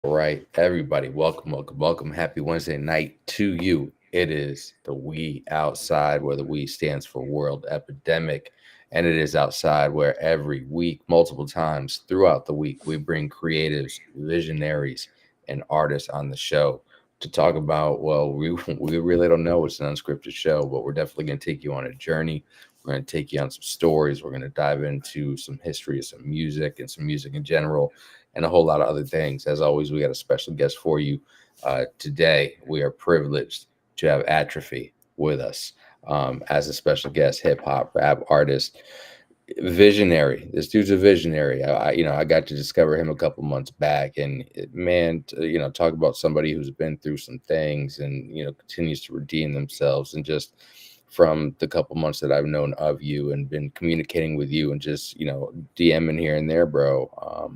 All right, everybody, welcome, welcome, welcome. Happy Wednesday night to you. It is the We Outside, where the We stands for World Epidemic. And it is outside where every week, multiple times throughout the week, we bring creatives, visionaries, and artists on the show to talk about, well, we really don't know. It's an unscripted show, but we're definitely going to take you on a journey. We're going to take you on some stories. We're going to dive into some history of some music and some music in general and a whole lot of other things. As always, we got a special guest for you. Today, we are privileged to have ATrophy with us as a special guest, hip hop rap artist, visionary. This dude's a visionary. I got to discover him a couple months back, and man, talk about somebody who's been through some things and continues to redeem themselves, and just from the couple months that I've known of you and been communicating with you and just DMing here and there, bro.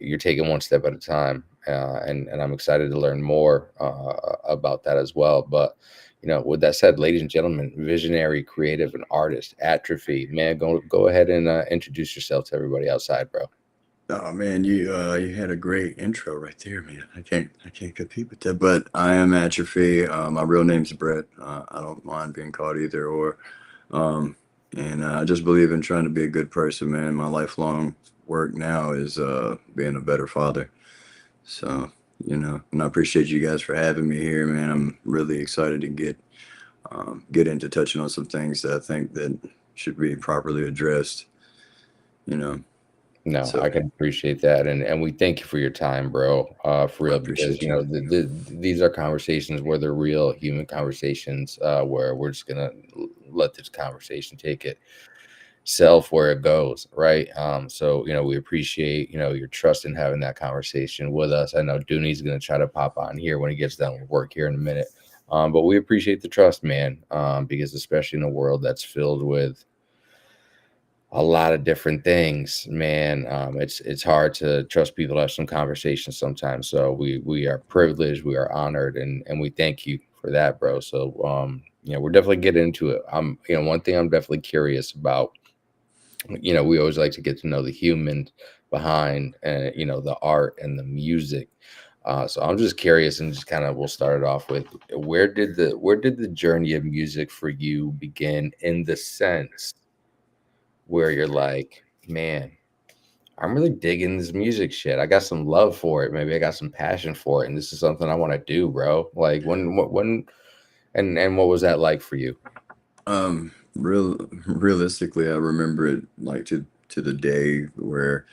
You're taking one step at a time, and I'm excited to learn more about that as well. But with that said, ladies and gentlemen, visionary, creative, and artist Atrophy, man, go ahead and introduce yourself to everybody outside, bro. Oh man, you had a great intro right there, man. I can't compete with that. But I am Atrophy. My real name's Brett. I don't mind being called either or. Um, and I just believe in trying to be a good person, man. My lifelong work now is being a better father. So and I appreciate you guys for having me here, man. I'm really excited to get into touching on some things that I think that should be properly addressed. You know, No, so I can appreciate that, and we thank you for your time, bro. For I real, because appreciate you. these are conversations where they're real human conversations, where we're just gonna let this conversation take it self where it goes, right? So we appreciate your trust in having that conversation with us. I know Dooney's gonna try to pop on here when he gets done with work here in a minute, but we appreciate the trust, man, because especially in a world that's filled with a lot of different things, man. It's hard to trust people to have some conversations sometimes. So we are privileged, we are honored, and we thank you for that, bro. So we're definitely getting into it. One thing I'm definitely curious about. We always like to get to know the human behind, the art and the music. So I'm just curious, and just kind of we'll start it off with where did the journey of music for you begin, in the sense where you're like, man, I'm really digging this music shit. I got some love for it. Maybe I got some passion for it, and this is something I want to do, bro. Like when, and what was that like for you? Realistically, I remember it like to the day where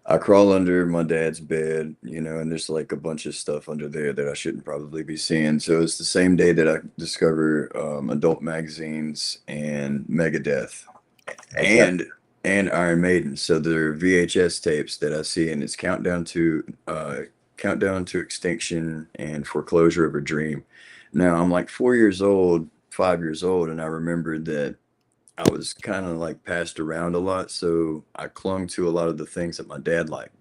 I crawl under my dad's bed, and there's like a bunch of stuff under there that I shouldn't probably be seeing. So it's the same day that I discover adult magazines and Megadeth Okay. and and Iron Maiden. So they're VHS tapes that I see, and it's Countdown to Extinction and Foreclosure of a Dream. Now I'm like 4 years old, 5 years old, and I remembered that I was kind of like passed around a lot, so I clung to a lot of the things that my dad liked.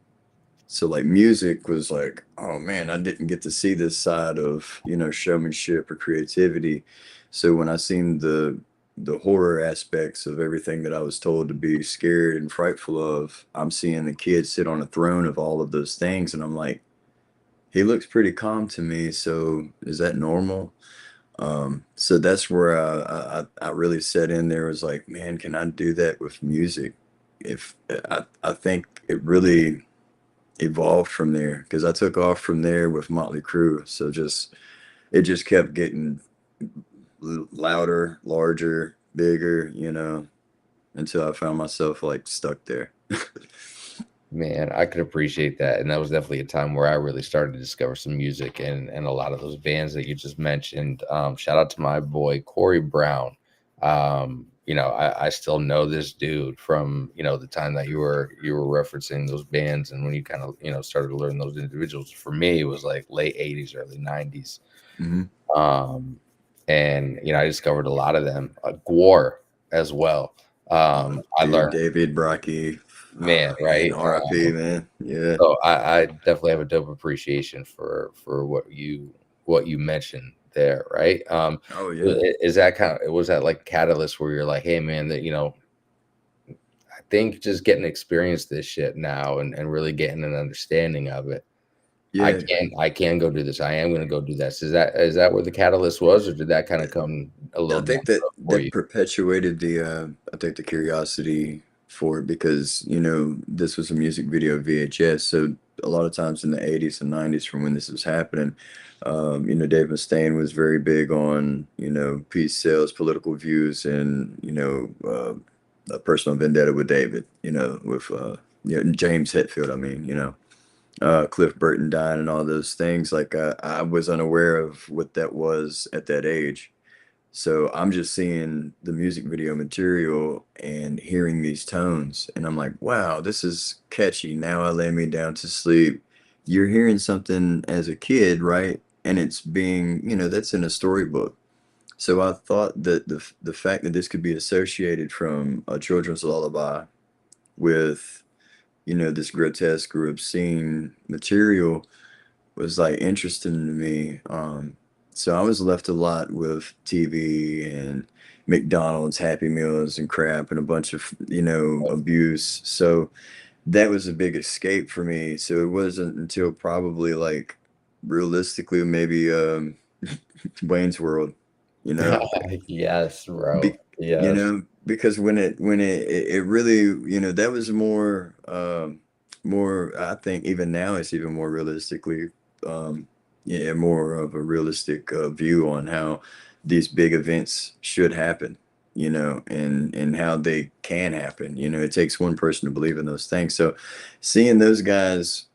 So like music was like, oh man, I didn't get to see this side of, showmanship or creativity. So when I seen the horror aspects of everything that I was told to be scared and frightful of, I'm seeing the kid sit on a throne of all of those things, and I'm like, he looks pretty calm to me, so is that normal? So that's where I really set in there, was like, man, can I do that with music? If I think it really evolved from there, because I took off from there with Motley Crue. So it just kept getting louder, larger, bigger, until I found myself like stuck there. Man, I could appreciate that, and that was definitely a time where I really started to discover some music, and a lot of those bands that you just mentioned. Shout out to my boy Corey Brown. I still know this dude from the time that you were referencing those bands, and when you kind of started to learn those individuals. For me, it was like late '80s, early '90s, Hmm. um, and I discovered a lot of them. Gwar as well. I Dude, learned, David Brocky, man, man, right. RIP, man. Yeah. So I definitely have a dope appreciation for what you mentioned there, right? Oh yeah. Is that kind of, was that like catalyst where you're like, hey man, that I think just getting to experience this shit now, and really getting an understanding of it. Yeah, I can go do this. I am gonna go do this. Is that where the catalyst was, or did that kind of come a I little down think the that road for that you? perpetuated the I think the curiosity for it because this was a music video VHS, so a lot of times in the 80s and 90s from when this was happening, Dave Mustaine was very big on peace sales, political views, and a personal vendetta with David, with James Hetfield. I mean, Cliff Burton dying and all those things. Like I was unaware of what that was at that age. So I'm just seeing the music video material and hearing these tones, and I'm like, wow, this is catchy. Now I lay me down to sleep. You're hearing something as a kid, right? And it's being, that's in a storybook. So I thought that the fact that this could be associated from a children's lullaby with, this grotesque or obscene material was like interesting to me. So I was left a lot with TV and McDonald's Happy Meals and crap and a bunch of, abuse. So that was a big escape for me. So it wasn't until probably like realistically maybe Wayne's World, you know, Yes, bro. be, Yes. because when it really, that was more, I think even now it's even more realistically, yeah, more of a realistic view on how these big events should happen, and how they can happen. It takes one person to believe in those things. So seeing those guys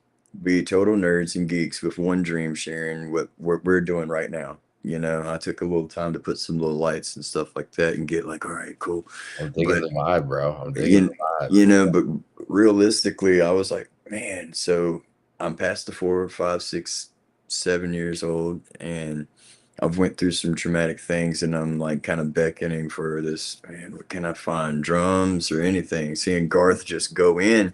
be total nerds and geeks with one dream, sharing what we're doing right now. I took a little time to put some little lights and stuff like that and get like, all right, cool. I'm digging But the vibe, bro. I'm digging you, the vibe. but realistically, I was like, man, so I'm past the 4, 5, 6, 7 years old, and I've went through some traumatic things, and I'm like kind of beckoning for this, man, what can I find? Drums or anything. Seeing Garth just go in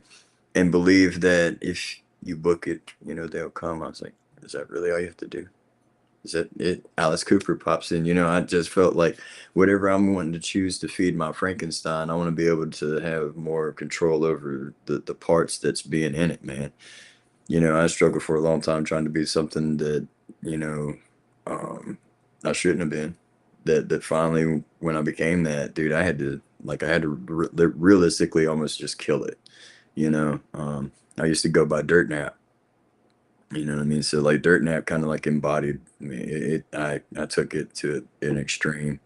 and believe that if you book it, they'll come. I was like, is that really all you have to do? Is that it? Alice Cooper pops in. I just felt like whatever I'm wanting to choose to feed my Frankenstein, I want to be able to have more control over the parts that's being in it, man. I struggled for a long time trying to be something that, you know, um, I shouldn't have been. That finally, when I became that, dude, I had to realistically almost just kill it. I used to go by Dirt Nap. You know what I mean? So like Dirt Nap kind of like embodied me. I took it to an extreme.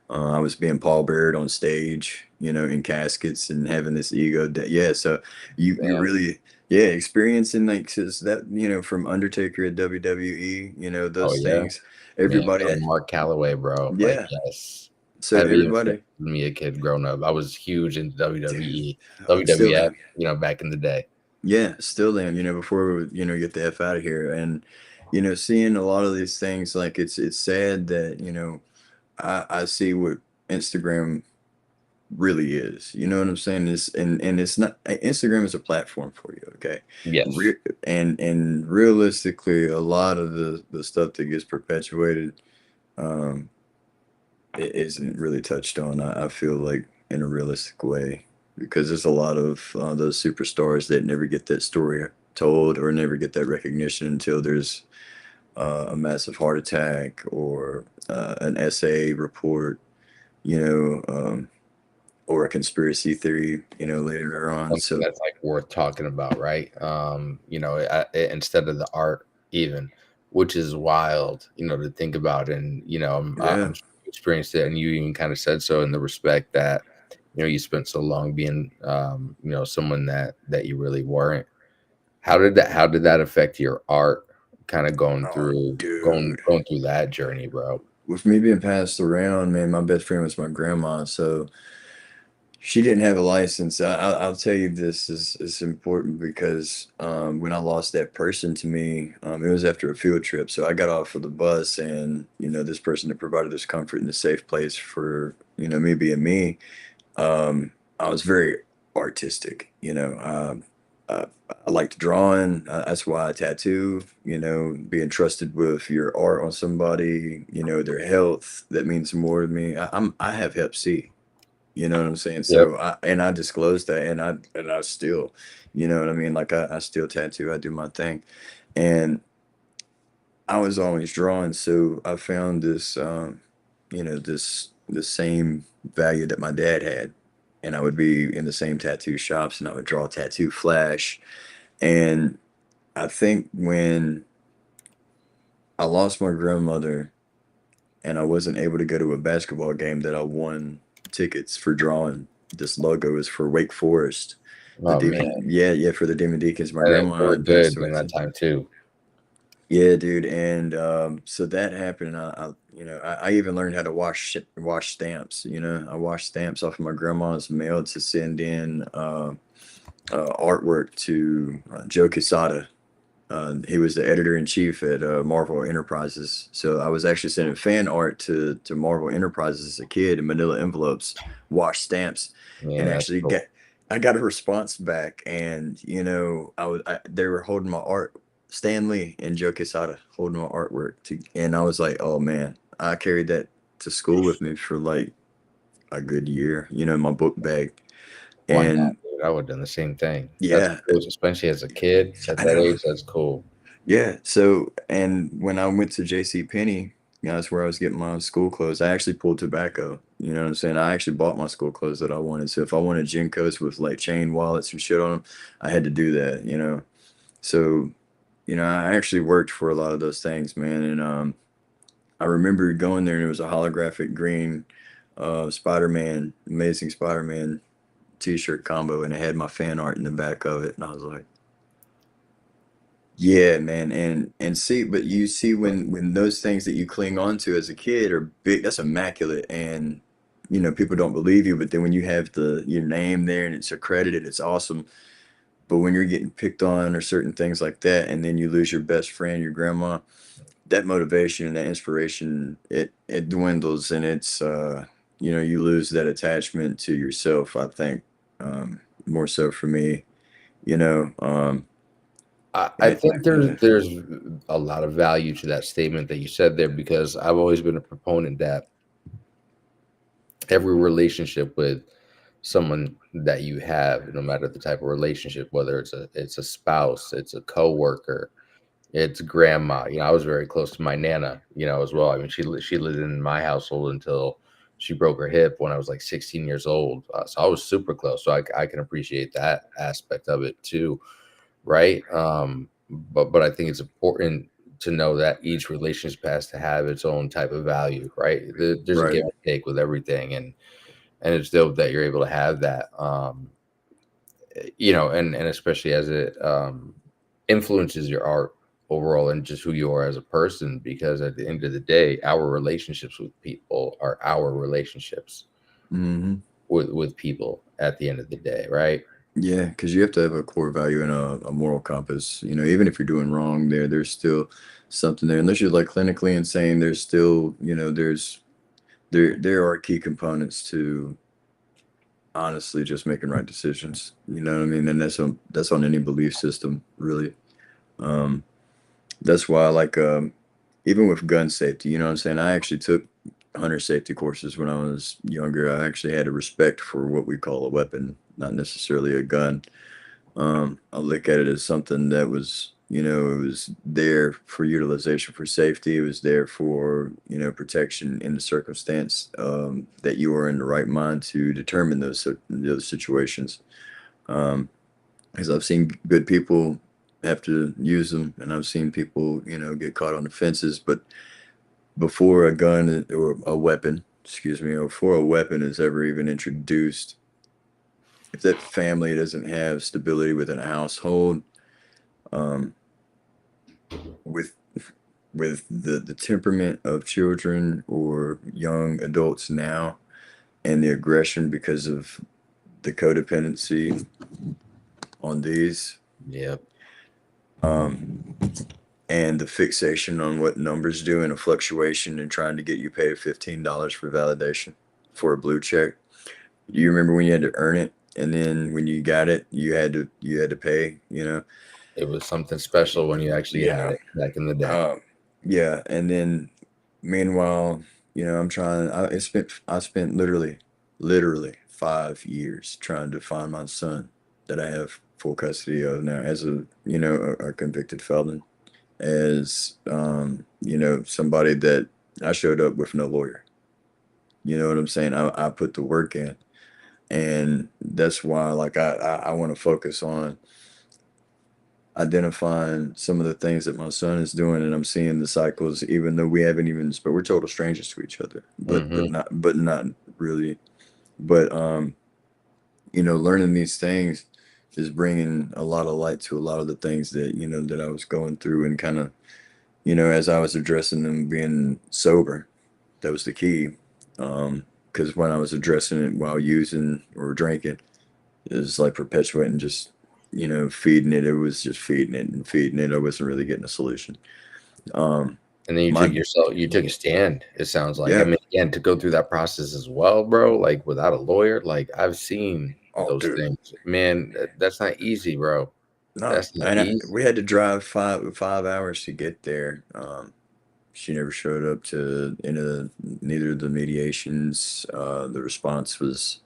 I was being Paul Bearer on stage, in caskets and having this ego that yeah. So you Damn. really yeah experiencing like 'cause that from Undertaker at WWE, Oh those yeah, things. man. Everybody Going Mark Calloway, bro. Like yeah. yes, So heavy influence everybody on me a kid growing up. I was huge into dude, WWE, still WWF. am. Back in the day. Yeah, still am. Before we get the F out of here, and seeing a lot of these things, like it's sad that I see what Instagram really is. You know what I'm saying? And it's not Instagram is a platform for you, okay? Yes. And realistically, a lot of the stuff that gets perpetuated um, it isn't really touched on. I feel like in a realistic way because there's a lot of those superstars that never get that story told or never get that recognition until there's a massive heart attack or an essay report, you know, um, or a conspiracy theory, later on. Something So that's like worth talking about, right? Instead of the art, even, which is wild, to think about. And yeah, I'm sure you experienced it, and you even kind of said so in the respect that you spent so long being, someone that you really weren't. How did that affect your art? Kind of oh, dude. going through that journey, bro. With me being passed around, man, my best friend was my grandma. So she didn't have a license. I'll tell you this is important because when I lost that person to me, it was after a field trip. So I got off of the bus, and this person that provided this comfort and a safe place for me being me. I was very artistic. I liked drawing. That's why I tattoo. Being trusted with your art on somebody. Their health that means more to me. I have Hep C. You know what I'm saying? Yep. So I disclosed that, and I still, you know what I mean? Like I still tattoo, I do my thing. And I was always drawn, so I found this this the same value that my dad had. And I would be in the same tattoo shops and I would draw tattoo flash. And I think when I lost my grandmother and I wasn't able to go to a basketball game that I won tickets for drawing. This logo is for Wake Forest. The Oh Demon, man, yeah, yeah, for the Demon Deacons. My they grandma were had passed good away during that too. time too. Yeah, dude, and so that happened. I even learned how to wash stamps. You know, I washed stamps off of my grandma's mail to send in artwork to Joe Quesada. He was the editor in chief at Marvel Enterprises. So I was actually sending fan art to Marvel Enterprises as a kid in manila envelopes, washed stamps, and Yeah, that's actually cool. I got a response back. And they were holding my art, Stan Lee and Joe Quesada holding my artwork and I was like, oh man, I carried that to school with me for like a good year, in my book bag. Why not, And dude? I would have done the same thing. That's yeah, cool, especially as a kid at I that know. age. That's cool. Yeah. So, and when I went to J.C. Penney, that's where I was getting my school clothes. I actually pulled tobacco. You know what I'm saying? I actually bought my school clothes that I wanted. So if I wanted gym coats with like chain wallets and shit on them, I had to do that. So, I actually worked for a lot of those things, man. And I remember going there and it was a holographic green Spider-Man, Amazing Spider-Man t-shirt combo, and it had my fan art in the back of it. And I was like, yeah, man, and see, but you see when those things that you cling on to as a kid are big, that's immaculate, and people don't believe you. But then when you have your name there and it's accredited, it's awesome. But when you're getting picked on or certain things like that, and then you lose your best friend, your grandma, that motivation and that inspiration, it dwindles, and it's you lose that attachment to yourself. I think more so for me, you know. I And, think yeah, there's a lot of value to that statement that you said there because I've always been a proponent that every relationship with someone that you have, no matter the type of relationship, whether it's a spouse, it's a coworker, it's grandma. I was very close to my nana, as well. I mean, she lived in my household until she broke her hip when I was like 16 years old. So I was super close. So I can appreciate that aspect of it too, right? But I think it's important to know that each relationship has to have its own type of value, right? There's a right. give and take with everything, and it's dope that you're able to have that. And especially as it influences your art overall and just who you are as a person, because at the end of the day, our relationships with people are our relationships Hmm. with people at the end of the day, right? Yeah, because you have to have a core value and a moral compass. Even if you're doing wrong, there's still something there. Unless you're like clinically insane, there's still, there are key components to honestly just making right decisions. You know what I mean? And that's on any belief system, really. Um, that's why, like, even with gun safety, you know what I'm saying? I actually took hunter safety courses when I was younger. I actually had a respect for what we call a weapon, not necessarily a gun. I look at it as something that was, it was there for utilization for safety. It was there for, protection in the circumstance that you are in the right mind to determine those situations. Um, because I've seen good people have to use them, and I've seen people, get caught on the fences. But before a gun or a weapon, excuse me, or before a weapon is ever even introduced, if that family doesn't have stability within a household, um, with the temperament of children or young adults now, and the aggression because of the codependency on these, Yep. um, and the fixation on what numbers do and a fluctuation and trying to get you paid $15 for validation for a blue check. You remember when you had to earn it, and then when you got it, you had to pay. It was something special when you actually You had know. it back in the day. Yeah, and then meanwhile, I spent literally 5 years trying to find my son that I have full custody of now as a convicted felon, as somebody that I showed up with no lawyer. You know what I'm saying? I put the work in, and that's why like I want to focus on identifying some of the things that my son is doing, and I'm seeing the cycles, even though we haven't even, but we're total strangers to each other, but Hmm. not really. But learning these things is bringing a lot of light to a lot of the things that that I was going through, and kind of as I was addressing them, being sober, that was the key. Because when I was addressing it while using or drinking, it was like perpetuating, just feeding it. It was just feeding it and feeding it. I wasn't really getting a solution. Um, And then my you took a stand, it sounds like. I Yeah. mean, again, to go through that process as well, bro, like without a lawyer, like I've seen Oh, those dude. things. Man, that's not easy, bro. No, That's not and easy. we had to drive 5 hours to get there. She never showed up to neither of the mediations. The response was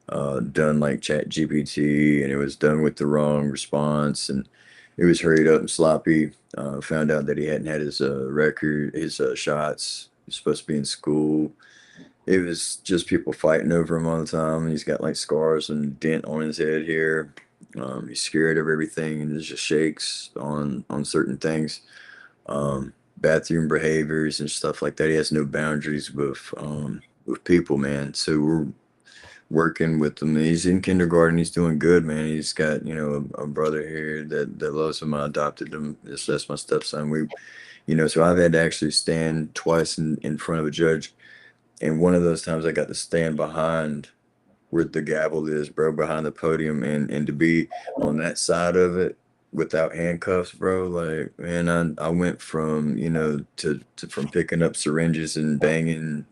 done like Chat GPT, and it was done with the wrong response, and it was hurried up and sloppy. Found out that he hadn't had his record, his shots. He was supposed to be in school. It was just people fighting over him all the time. He's got like scars and dent on his head here. He's scared of everything, and just shakes on certain things. Bathroom behaviors and stuff like that. He has no boundaries with people, man. So we're working with him. He's in kindergarten. He's doing good, man. He's got a brother here that loves him. I adopted him. That's my stepson. So I've had to actually stand twice in front of a judge, and one of those times I got to stand behind where the gavel is, bro, behind the podium, and to be on that side of it without handcuffs, bro. Like, man, I went from from picking up syringes and banging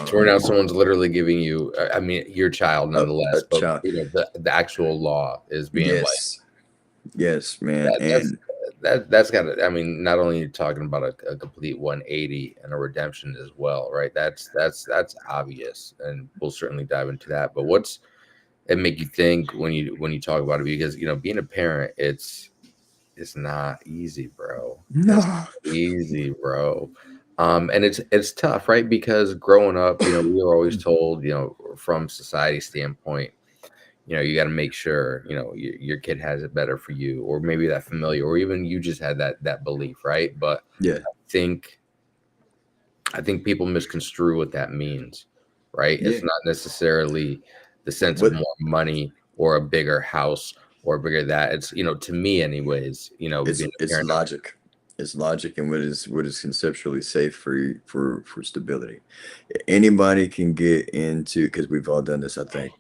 So right now um someone's literally giving you, I mean, your child a nonetheless, but child. the actual law is being like Yes, yes, man, that. and That's got to. I mean, not only are you talking about a complete 180 and a redemption as well, right? That's obvious, and we'll certainly dive into that. But what's it make you think when you talk about it? Because being a parent, it's not easy, bro. It's no. not easy, bro. And it's tough, right? Because growing up, we were always told, from society standpoint, you got to make sure your kid has it better for you, or maybe that familiar, or even you just had that belief, right? But Yeah, think I think people misconstrue what that means, right? yeah. It's not necessarily the sense of What more money or a bigger house or bigger that. It's to me anyways, being a it's parent. logic. It's logic, and what is conceptually safe for stability. Anybody can get into, because we've all done this, I think,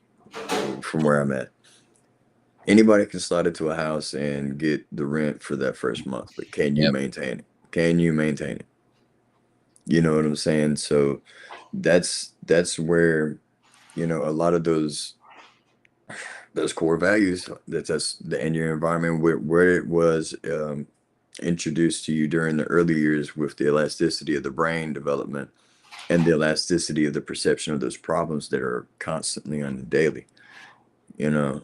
from where I'm at. Anybody can slide into a house and get the rent for that first month, but can you Yep. maintain it? Can you maintain it? You know what I'm saying? So that's where a lot of those core values, that's the in your environment, where it was introduced to you during the early years, with the elasticity of the brain development and the elasticity of the perception of those problems that are constantly on the daily. You know,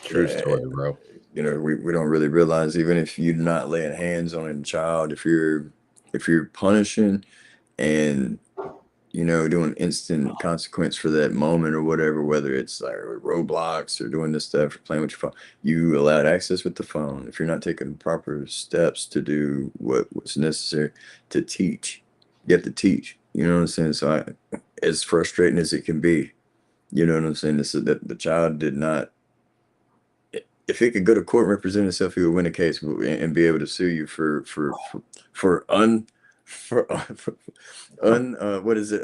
True eh, story, bro. we don't really realize, even if you're not laying hands on a child, if you're punishing and doing instant consequence for that moment or whatever, whether it's like roadblocks or doing this stuff or playing with your phone, you allowed access with the phone. If you're not taking proper steps to do what's necessary to teach, you have to teach. You know what I'm saying? So as frustrating as it can be, you know what I'm saying? This is that the child did not. If he could go to court and represent himself, he would win a case and be able to sue you for un for what is it?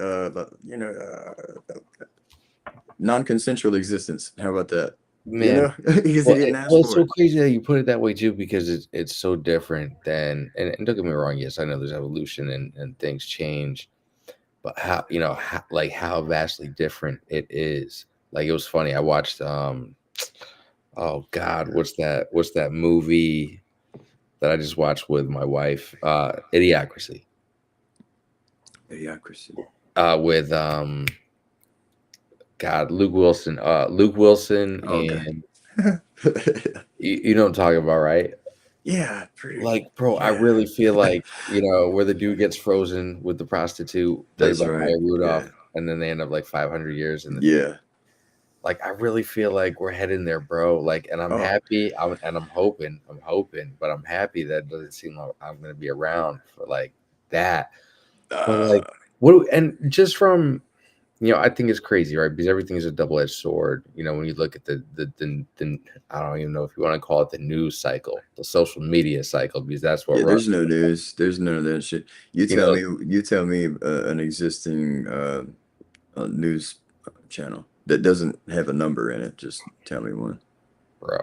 Non-consensual existence. How about that? Man, Because he well, didn't ask well, it's for so it. crazy that you put it that way too, because it's so different than, and don't get me wrong, yes, I know there's evolution and things change, but how vastly different it is. Like it was funny. I watched oh God, what's that movie that I just watched with my wife? Idiocracy. Idiocracy. With God, Luke Wilson. Luke Wilson, Okay. and you know what I'm talking about, right? Yeah, pretty. Like, bro, I Yeah, really feel like, where the dude gets frozen with the prostitute played that's by right. Maya Yeah, Rudolph, and then they end up like 500 years in the future. yeah. Like, I really feel like we're heading there, bro. Like, and I'm Oh, happy. I'm hoping, but I'm happy that it doesn't seem like I'm gonna be around for like that. But like, uh, and just from, I think it's crazy, right? Because everything is a double-edged sword. When you look at the I don't even know if you want to call it the news cycle, the social media cycle, because that's what yeah. runs. There's no news. There's none of that shit. You You tell know, me. You tell me an existing news channel that doesn't have a number in it. Just tell me one. bro,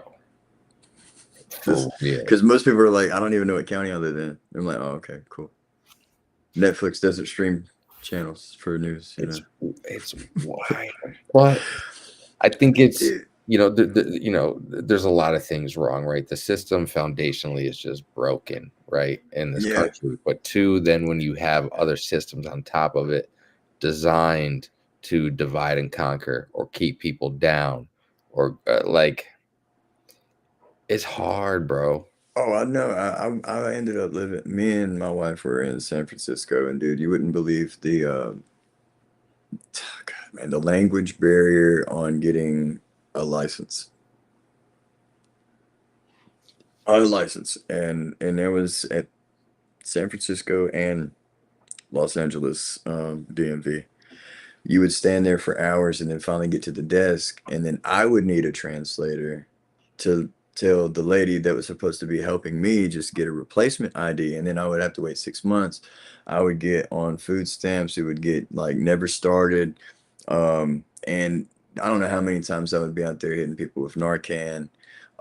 This, for real. because most people are like, I don't even know what county I live in. I'm like, oh, okay, cool. Netflix doesn't stream channels for news. It's it's wild, but I think it's Dude. there's a lot of things wrong, right? The system foundationally is just broken, right, in this Yeah. country. But two, then when you have other systems on top of it designed to divide and conquer or keep people down, or like it's hard, bro. Oh, I know. I ended up living. Me and my wife were in San Francisco, and dude, you wouldn't believe the God, man, the language barrier on getting a license, on a license, and it was at San Francisco and Los Angeles, DMV. You would stand there for hours and then finally get to the desk, and then I would need a translator to tell the lady that was supposed to be helping me just get a replacement ID, and then I would have to wait 6 months. I would get on food stamps. It would get like never started, and I don't know how many times I would be out there hitting people with Narcan.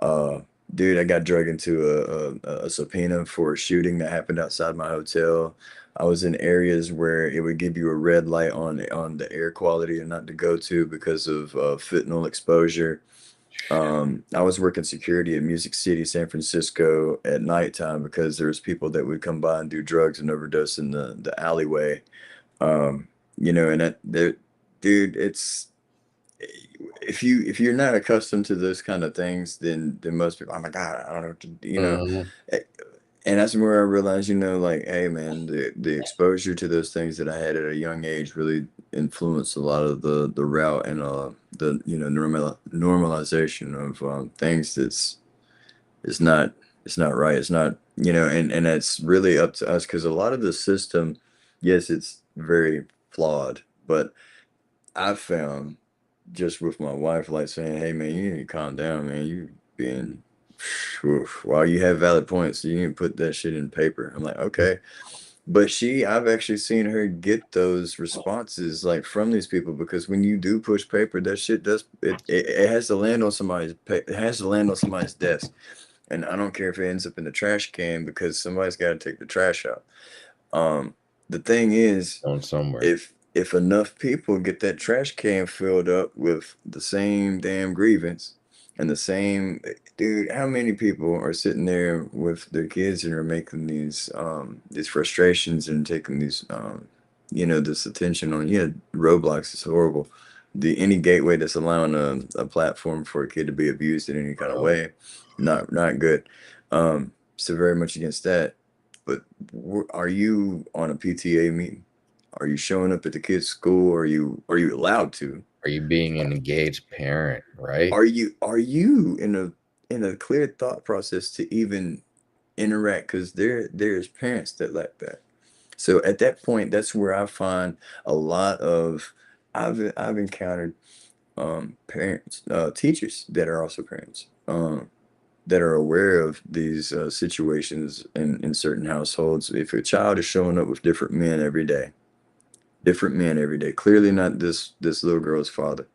Uh, Dude, I got drug into a subpoena for a shooting that happened outside my hotel. I was in areas where it would give you a red light on the air quality and not to go to because of fentanyl exposure. I was working security at Music City, San Francisco at nighttime because there's people that would come by and do drugs and overdose in the alleyway. Um, and that there, dude, it's if you're not accustomed to those kind of things, then most people, oh my God, I don't know what to. Mhm. Eh, And that's where I realized, like, hey man, the exposure to those things that I had at a young age really influenced a lot of the route and the normalization of things it's not it's not right. It's not, and it's really up to us because a lot of the system, yes, it's very flawed, but I've found just with my wife, like saying, "Hey, man, you need to calm down, man. You being while you have valid points, you need to put that shit in paper." I'm like, okay, but I've actually seen her get those responses like from these people because when you do push paper, that shit does it has to land on it has to land on somebody's desk, and I don't care if it ends up in the trash can because somebody's got to take the trash out. Um, the thing is, Going somewhere. if enough people get that trash can filled up with the same damn grievance and the same dude, how many people are sitting there with their kids and are making these frustrations and taking these this attention on, yeah, Roblox is horrible. Any gateway that's allowing a platform for a kid to be abused in any kind of Bro. way, not good. So very much against that. But are you on a PTA meeting? Are you showing up at the kid's school? Are you allowed to? Are you being an engaged parent, right? Are you in a clear thought process to even interact? Because there's parents that lack that. So at that point, that's where I find a lot of I've encountered parents, teachers that are also parents, that are aware of these situations in certain households. If a child is showing up with different men every day, clearly not this little girl's father.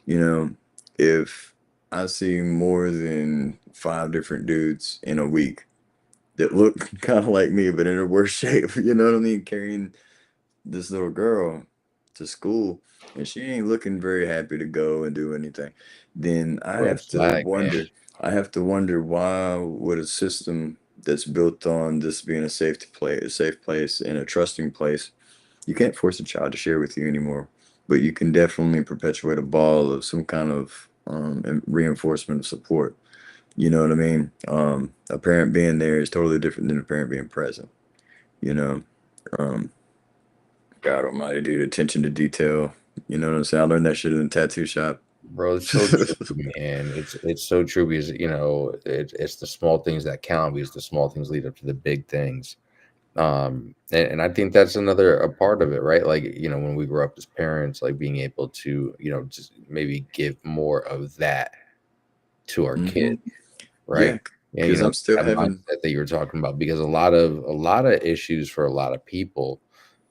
You know, if I see more than five different dudes in a week that look kind of like me, but in a worse shape, you know what I mean, carrying this little girl to school, and she ain't looking very happy to go and do anything, then Red flag, man. I have to wonder why would a system that's built on this being a safe place and a trusting place, you can't force a child to share with you anymore. but you can definitely perpetuate a ball of some kind of reinforcement of support. You know what I mean? A parent being there is totally different than a parent being present. You know, um, God Almighty, dude, attention to detail. You know what I'm saying? I learned that shit in the tattoo shop. Bro, it's so true, man. It's so true because it's the small things that count because the small things lead up to the big things. And I think that's another a part of it, right? Like, when we grow up as parents, like being able to, just maybe give more of that to our Hmm. kids, right? Yeah, And because I'm still that having. mindset that you were talking about, because a lot of issues for a lot of people,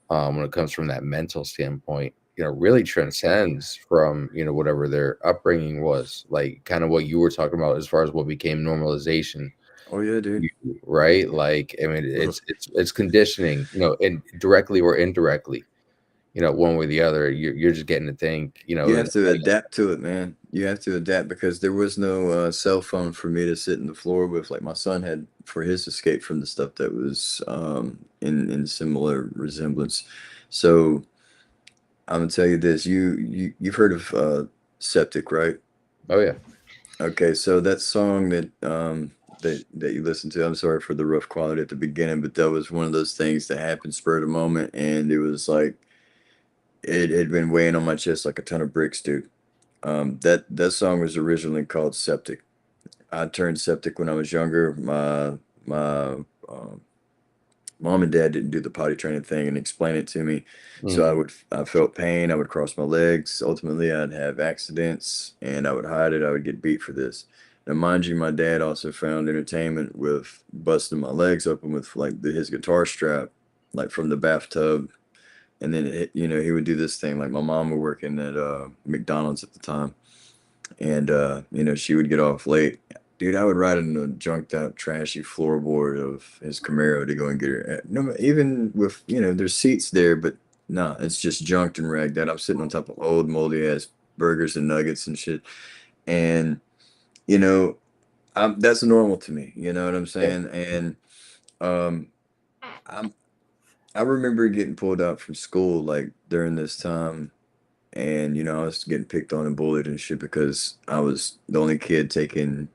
when it comes from that mental standpoint, really transcends from, whatever their upbringing was, like kind of what you were talking about as far as what became normalization, Oh yeah, dude. right? Like, I mean, it's conditioning, and directly or indirectly, one way or the other, you're just getting to think, You have to adapt to it, man. You have to adapt because there was no cell phone for me to sit in the floor with, like my son had for his escape from the stuff that was in similar resemblance. So I'm gonna tell you this: you've heard of Septic, right? oh yeah. Okay, so that song that you listened to, I'm sorry for the rough quality at the beginning, but that was one of those things that happened spur of the moment, and it was like it had been weighing on my chest like a ton of bricks, dude. That song was originally called Septic. I turned septic when I was younger. My um, mom and dad didn't do the potty training thing and explain it to me. So Mhm. I felt pain. I would cross my legs. Ultimately, I'd have accidents and I would hide it. I would get beat for this. Now, mind you, my dad also found entertainment with busting my legs open with like his guitar strap, like from the bathtub. And then, he would do this thing. Like my mom was working at McDonald's at the time and she would get off late. Dude, I would ride in the junked out, trashy floorboard of his Camaro to go and get her. No, even with there's seats there, but nah, it's just junked and ragged out. I'm sitting on top of old moldy ass burgers and nuggets and shit, and you know, that's normal to me. You know what I'm Yeah. saying? And um, I'm I remember getting pulled out from school like during this time and I was getting picked on and bullied and shit because I was the only kid taking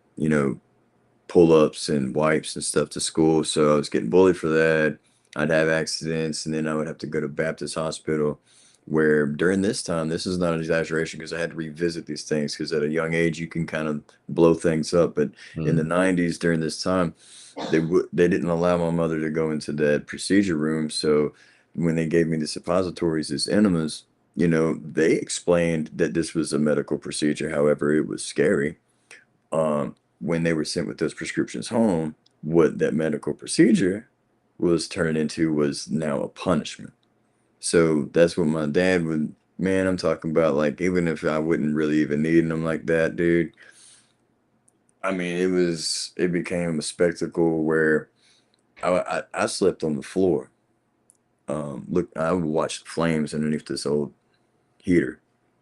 pull-ups and wipes and stuff to school, so I was getting bullied for that. I'd have accidents and then I would have to go to Baptist Hospital where during this time, this is not an exaggeration because I had to revisit these things because at a young age you can kind of blow things up, but in the Mhm. 90s during this time they didn't allow my mother to go into that procedure room, so when they gave me the suppositories as enemas, they explained that this was a medical procedure. However, it was scary. When they were sent with those prescriptions home, what that medical procedure was turned into was now a punishment. So that's what my dad would, man, I'm talking about. Like, even if I wouldn't really even need them like that, dude, I mean, it became a spectacle where I slept on the floor. Look, I would watch the flames underneath this old heater.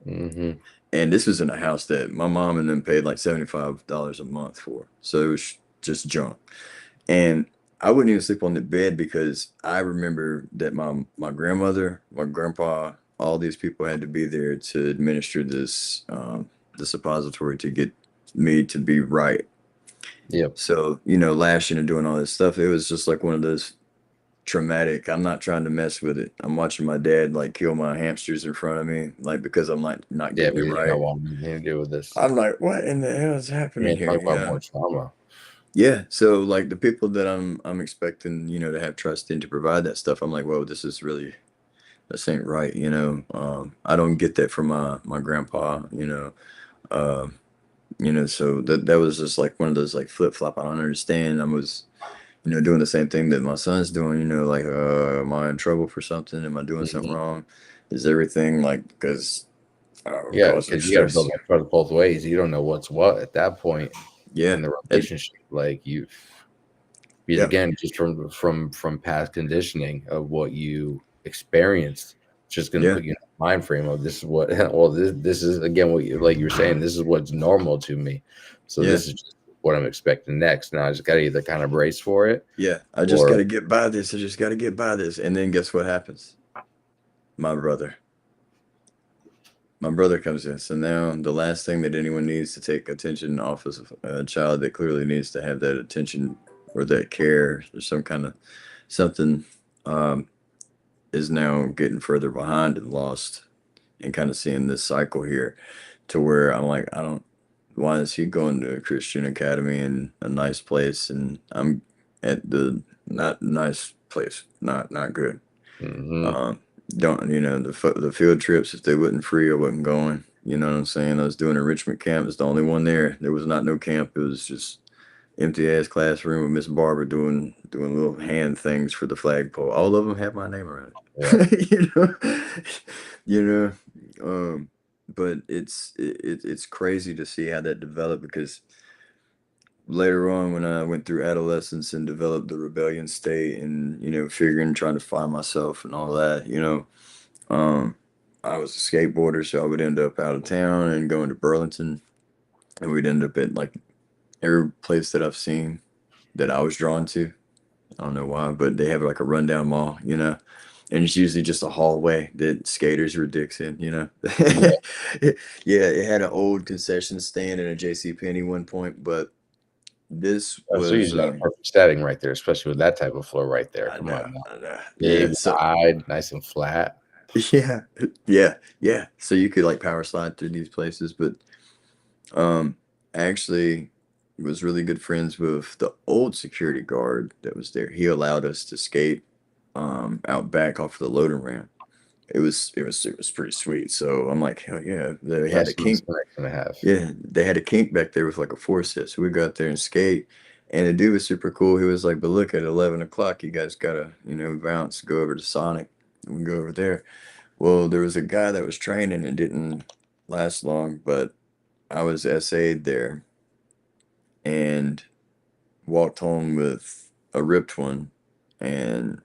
Mhm. And this was in a house that my mom and them paid like $75 a month for. So it was just junk. And I wouldn't even sleep on the bed because I remember that my grandmother, my grandpa, all these people had to be there to administer this the suppository to get me to be right. Yep. So, lashing and doing all this stuff, it was just like one of those traumatic. I'm not trying to mess with it. I'm watching my dad like kill my hamsters in front of me, like because I'm like not Yeah, getting it because you don't right. want anything to do with this. I'm like, what in the hell is happening Man, here? talk about more trauma. Yeah. So like the people that I'm expecting, to have trust in to provide that stuff, I'm like, whoa, this ain't right, I don't get that from my grandpa, Uh, so that was just like one of those like flip flop. I don't understand. I was, doing the same thing that my son's doing, like, am I in trouble for something? Am I doing something Mhm. wrong? Is everything like because Yeah, causing because you gotta build stress? that trust both ways. You don't know what's what at that point Yeah. in the And relationship. Like, because yeah. again, just from past conditioning of what you experienced, just gonna Yeah. put you in a mind frame of this is what well, this is again what you like you were saying, this is what's normal to me. So Yeah. this is just what I'm expecting next. Now I just gotta either kind of brace for it Yeah. I just got or to get by this. I just got to get by this. And then guess what happens? My brother. my brother comes in. So now the last thing that anyone needs to take attention off of a child that clearly needs to have that attention or that care or some kind of something um, is now getting further behind and lost, and kind of seeing this cycle here to where I'm like, I don't, why is he going to a Christian academy in a nice place and I'm at the not nice place, not good. Hmm. Um, don't the field trips, if they wasn't free, I wasn't going. You know what I'm saying? I was doing enrichment camp. It's the only one there. There was not no camp. It was just empty ass classroom with Miss Barber doing little hand things for the flagpole. All of them have my name around Yeah. it. You know. But it's crazy to see how that developed because later on when I went through adolescence and developed the rebellion state and figuring trying to find myself and all that, um, I was a skateboarder, so I would end up out of town and going to Burlington, and we'd end up at like every place that I've seen that I was drawn to. I don't know why, but they have like a rundown mall, and it's usually just a hallway that skaters were dicks in. Yeah. Yeah, it had an old concession stand and a JC Penney one point, but this Oh, so you was just got a perfect setting right there, especially with that type of floor right there. I Come on know, now. I know. Yeah, Yeah, so wide, nice and flat. yeah, yeah. So you could like power slide through these places, but um actually was really good friends with the old security guard that was there. He allowed us to skate out back off the loading ramp. It was pretty sweet. So I'm like, hell yeah. They had a That's kink. nice to have. Yeah, they had a kink back there with like a four set. So we got there and skate. And the dude was super cool. He was like, but look, at 11 o'clock, you guys gotta, bounce, go over to Sonic. And we go over there. Well, there was a guy that was training and didn't last long, but I was SA'd there and walked home with a ripped one. And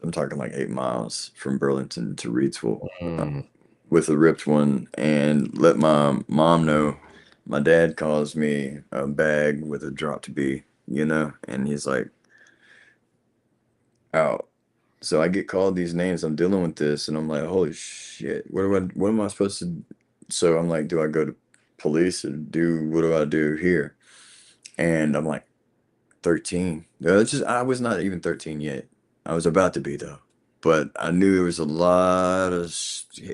I'm talking like 8 miles from Burlington to Reidsville Mm. with a ripped one and let my mom know. My dad calls me a bag with a drop to be, and he's like, out. So I get called these names. I'm dealing with this, and I'm like, holy shit, what am I supposed to? So I'm like, do I go to police or what do I do here? And I'm like, 13. It's just I was not even 13 yet. I was about to be though, but I knew there was a lot of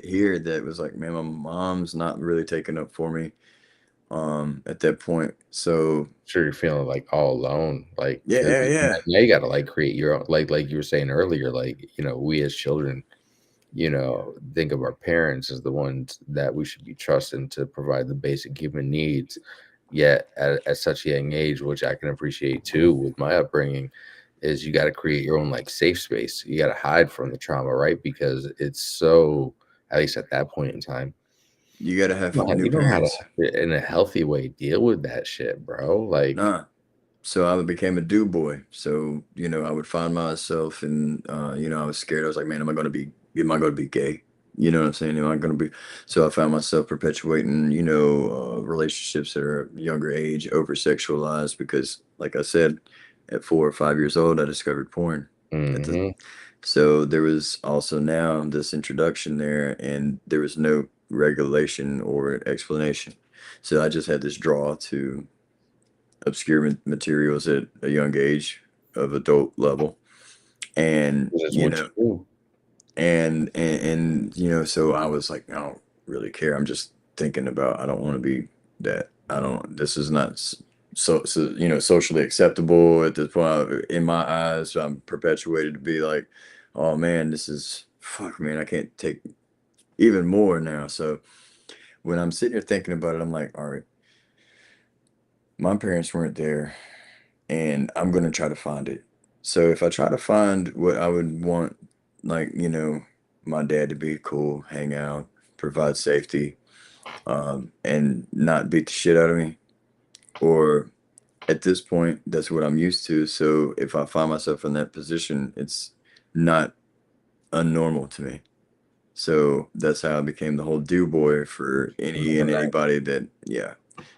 here that was like, man, my mom's not really taking up for me. At that point, so Sure, you're feeling like all alone. Like, yeah, 'cause yeah, yeah. now you gotta like create your own, like you were saying earlier, like, we as children, think of our parents as the ones that we should be trusting to provide the basic human needs. Yet at such a young age, which I can appreciate too with my upbringing, is you got to create your own like safe space. You got to hide from the trauma, right? Because it's so, at least at that point in time, You gotta have you new don't know how parents. to, in a healthy way, deal with that shit, bro. Like, Nah. So I became a do boy. So, I would find myself and I was scared. I was like, man, am I gonna be gay? You know what I'm saying? Am I gonna be so I found myself perpetuating, relationships at a younger age, over sexualized because like I said, at 4 or 5 years old, I discovered porn. At the hmm So there was also now this introduction there and there was no regulation or explanation. So I just had this draw to obscure materials at a young age of adult level, and this is what you do. so I was like, I don't really care. I'm just thinking about, I don't want to be that. I don't, this is not socially acceptable at this point in my eyes. So I'm perpetuated to be like, oh man, this is fuck, man, I can't take even more now. So when I'm sitting here thinking about it, I'm like, all right, my parents weren't there and I'm going to try to find it. So if I try to find what I would want, like, my dad to be cool, hang out, provide safety, and not beat the shit out of me, or at this point, that's what I'm used to. So if I find myself in that position, it's not unnormal to me. So that's how I became the whole do boy for any and anybody that, yeah.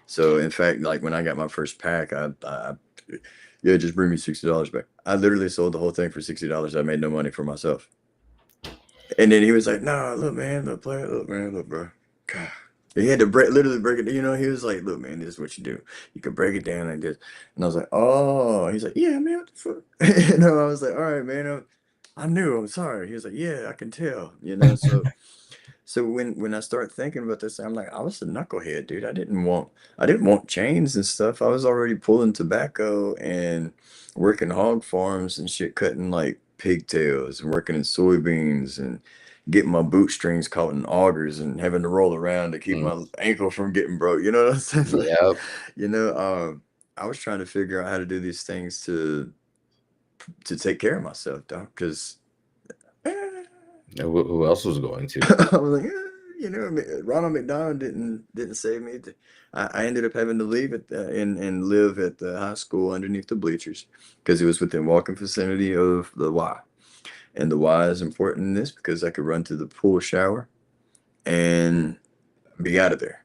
So in fact, like when I got my first pack, yeah, just bring me $60 back. I literally sold the whole thing for $60. I made no money for myself. And then he was like, "No, look, man, look, player, look, man, look, bro. God. He had to literally break it. You know, he was like, "Look, man, this is what you do. You can break it down like this." And I was like, "Oh." He's like, "Yeah, man, what the fuck?" You know, I was like, "All right, man. I knew. I'm sorry." He was like, "Yeah, I can tell." You know, so when I start thinking about this, I'm like, I was a knucklehead, dude. I didn't want chains and stuff. I was already pulling tobacco and working hog farms and shit, cutting like pigtails and working in soybeans and getting my bootstrings caught in augers and having to roll around to keep Mm, my ankle from getting broke. You know what I'm saying? Like, yep. you know, I was trying to figure out how to do these things to take care of myself, dog, because Who else was going to? I was like, you know, Ronald McDonald didn't save me. I ended up having to leave it and live at the high school underneath the bleachers because it was within walking vicinity of the Y. And the Y is important in this because I could run to the pool shower and be out of there.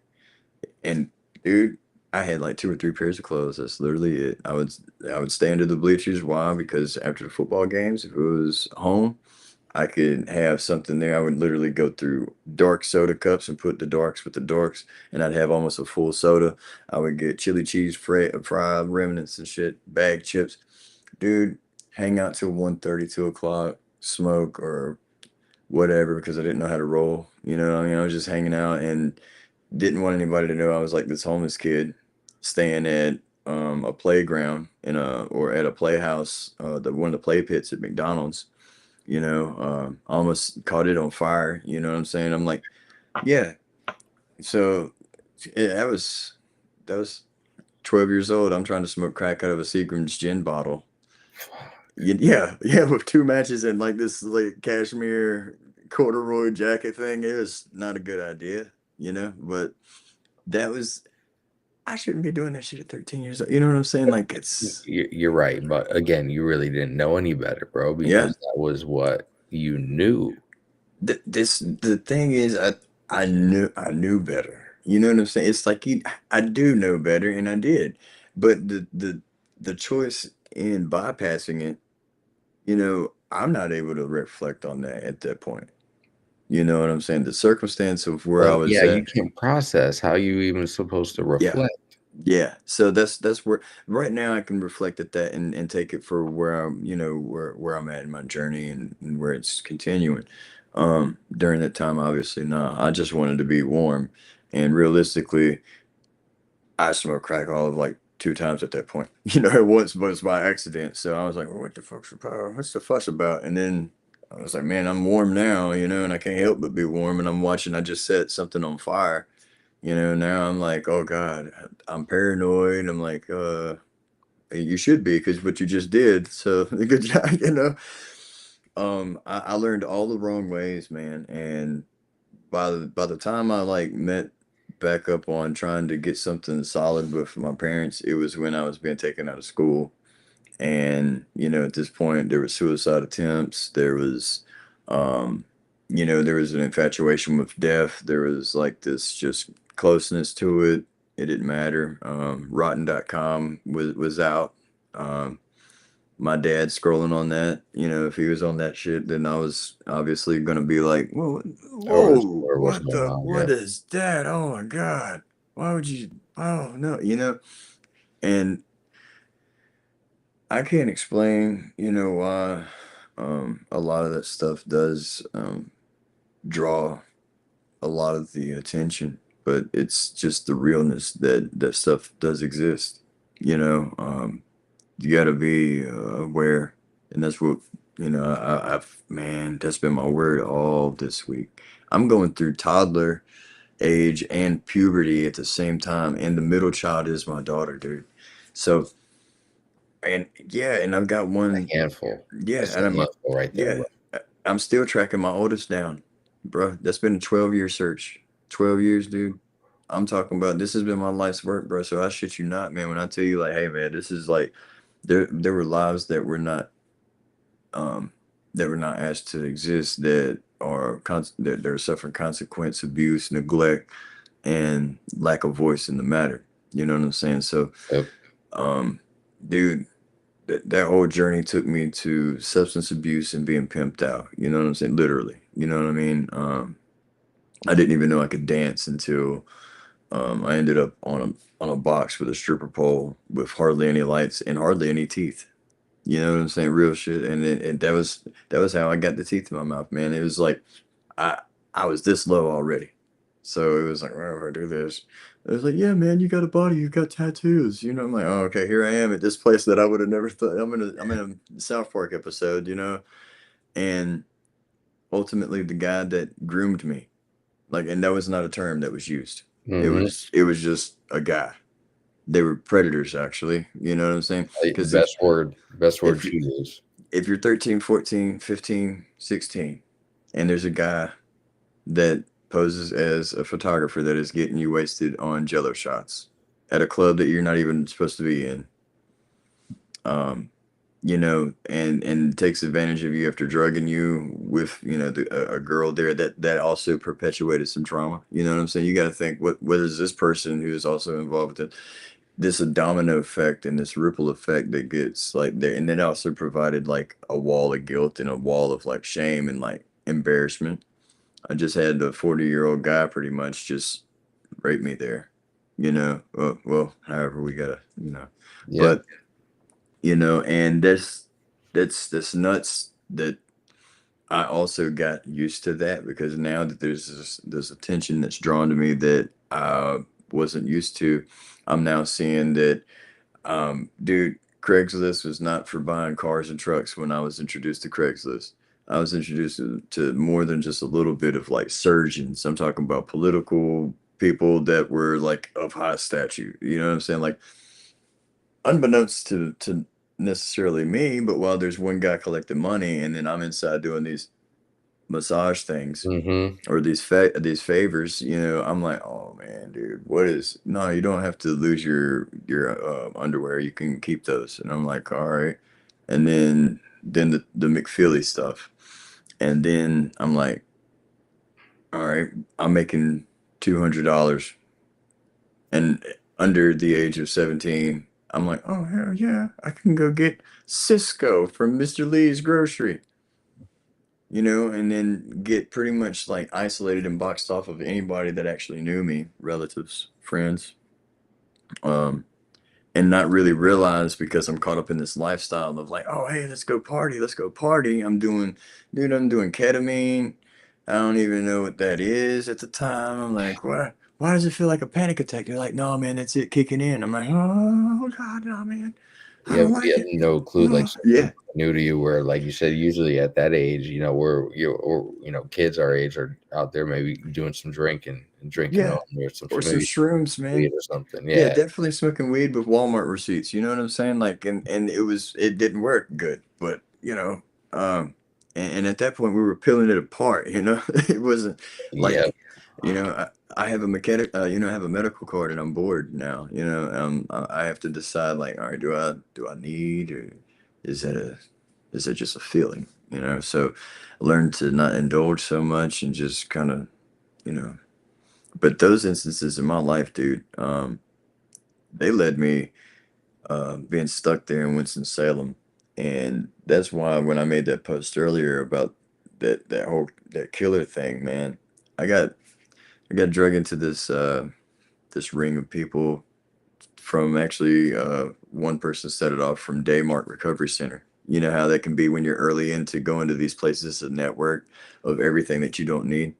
And dude, I had like two or three pairs of clothes. That's literally it. I would stay under the bleachers. Why? Because after the football games, if it was home, I could have something there. I would literally go through dark soda cups and put the darks with the darks, and I'd have almost a full soda. I would get chili cheese fried remnants and shit, bag chips. Dude, hang out till 1:30, 2 o'clock, smoke or whatever because I didn't know how to roll. You know what I mean? I was just hanging out and didn't want anybody to know I was like this homeless kid staying at a playground or at a playhouse, the one of the play pits at McDonald's. You know, almost caught it on fire. You know what I'm saying? I'm like, yeah. So yeah, that was 12 years old. I'm trying to smoke crack out of a Seagram's gin bottle. Yeah, yeah, with two matches and like this like cashmere corduroy jacket thing. It was not a good idea, you know. But that was I shouldn't be doing that shit at 13 years old. You know what I'm saying? Like it's You're right, but again, you really didn't know any better, bro, yeah. because that was what you knew. The thing is, I knew better. You know what I'm saying? It's like I do know better, and I did, but the choice in bypassing it, I'm not able to reflect on that at that point. You know what I'm saying? The circumstance of where I But was yeah, you at, can't process how you even supposed to yeah, reflect. yeah. So that's where right now I can reflect at that and take it for where I'm, where I'm at in my journey and where it's continuing. During that time, obviously, no, I just wanted to be warm, and realistically, I smoked crack all of like two times at that point. Once was by accident. So I was like, well, what the fuck's the power? What's the fuss about? And then I was like, man, I'm warm now, and I can't help but be warm. And I'm watching. I just set something on fire. Now I'm like, oh God, I'm paranoid. I'm like, you should be because what you just did. So good job, I learned all the wrong ways, man. And by the time I like met back up on trying to get something solid with my parents, it was when I was being taken out of school. And, at this point there was suicide attempts. Um, there was an infatuation with death. There was like this just closeness to it. It didn't matter. Rotten.com was out. Um, my dad scrolling on that, if he was on that shit, then I was obviously gonna be like, whoa, whoa, Or what's what going the, on? what Yeah. is that? Oh my God. Why would you, oh no, and I can't explain, why, a lot of that stuff does, draw a lot of the attention, but it's just the realness that stuff does exist, you got to be aware, and that's what I've man, that's been my word all this week. I'm going through toddler age and puberty at the same time, and the middle child is my daughter, dude. So, and yeah, and I've got A one, handful. yeah, That's a and handful right there, yeah, bro. I'm still tracking my oldest down, bro. That's been a 12-year search. 12 years, dude. I'm talking about this has been my life's work, bro. So I shit you not, man. When I tell you, like, hey, man, this is like there were lives um that were not asked to exist that are that they're suffering consequence, abuse, neglect, and lack of voice in the matter. You know what I'm saying? So, Yep. um, dude, that whole journey took me to substance abuse and being pimped out. You know what I'm saying? Literally. You know what I mean? I didn't even know I could dance until I ended up on a box with a stripper pole with hardly any lights and hardly any teeth. You know what I'm saying? Real shit. And that was how I got the teeth in my mouth, man. It was like I I was this low already. So it was like, well, if I do this, it was like, yeah, man, you got a body, you got tattoos. You know, I'm like, oh, okay, here I am at this place that I would have never thought. I'm in a South Park episode, you know, and ultimately the guy that groomed me, like, and that was not a term that was used. Hmm. It was just a guy. They were predators, actually. You know what I'm saying? Because Best word if you to use. if you're 13, 14, 15, 16, and there's a guy that poses as a photographer that is getting you wasted on jello shots at a club that you're not even supposed to be in, um, you know, and takes advantage of you after drugging you with, you know, a girl there that also perpetuated some trauma. You know what I'm saying? You got to think, what is this person who is also involved with it? This a domino effect and this ripple effect that gets like there, and then also provided like a wall of guilt and a wall of like shame and like embarrassment. I just had the 40-year-old guy pretty much just rape me there, you know. However we gotta, you know, Yeah. but you know, and that's nuts that I also got used to that because now that there's attention that's drawn to me that I wasn't used to, I'm now seeing that dude, Craigslist was not for buying cars and trucks when I was introduced to Craigslist. I was introduced to more than just a little bit of like surgeons. I'm talking about political people that were like of high stature. You know what I'm saying? Like unbeknownst to necessarily me, but while there's one guy collecting money and then I'm inside doing these massage things Hmm. or these favors, you know, I'm like, oh man, dude, what is? No, you don't have to lose your underwear. You can keep those. And I'm like, all right. And then the McFeely stuff, and then I'm like, all right, I'm making $200, and under the age of 17, I'm like, oh hell yeah, I can go get Cisco from Mr. Lee's grocery, you know, and then get pretty much like isolated and boxed off of anybody that actually knew me, relatives, friends, um, and not really realize because I'm caught up in this lifestyle of like, oh, hey, let's go party, let's go party. Dude, I'm doing ketamine. I don't even know what that is at the time. I'm like, what? Why does it feel like a panic attack? They're like, no, man, that's it kicking in. I'm like, oh, God, no, man. I Yeah, don't we like have it. no clue. Like Oh, something yeah, new to you, where like you said, usually at that age, kids our age are out there maybe doing some drinking and drinking yeah. on or some Or some maybe shrooms, weed man. or something. Yeah, Yeah, definitely smoking weed with Walmart receipts. You know what I'm saying? Like, and it didn't work good, but you know, um, and at that point we were peeling it apart. You know, it wasn't yeah, like, you know, I have a mechanic, you know, I have a medical card and I'm bored now. You know, I have to decide like, all right, do I need or is that a is that just a feeling? You know, so learn to not indulge so much and just kind of, you know, but those instances in my life, dude, they led me being stuck there in Winston-Salem. And that's why when I made that post earlier about that killer thing, man, I got I got drug into this ring of people from actually one person set it off from Daymark Recovery Center. You know how that can be when you're early into going to these places, a network of everything that you don't need.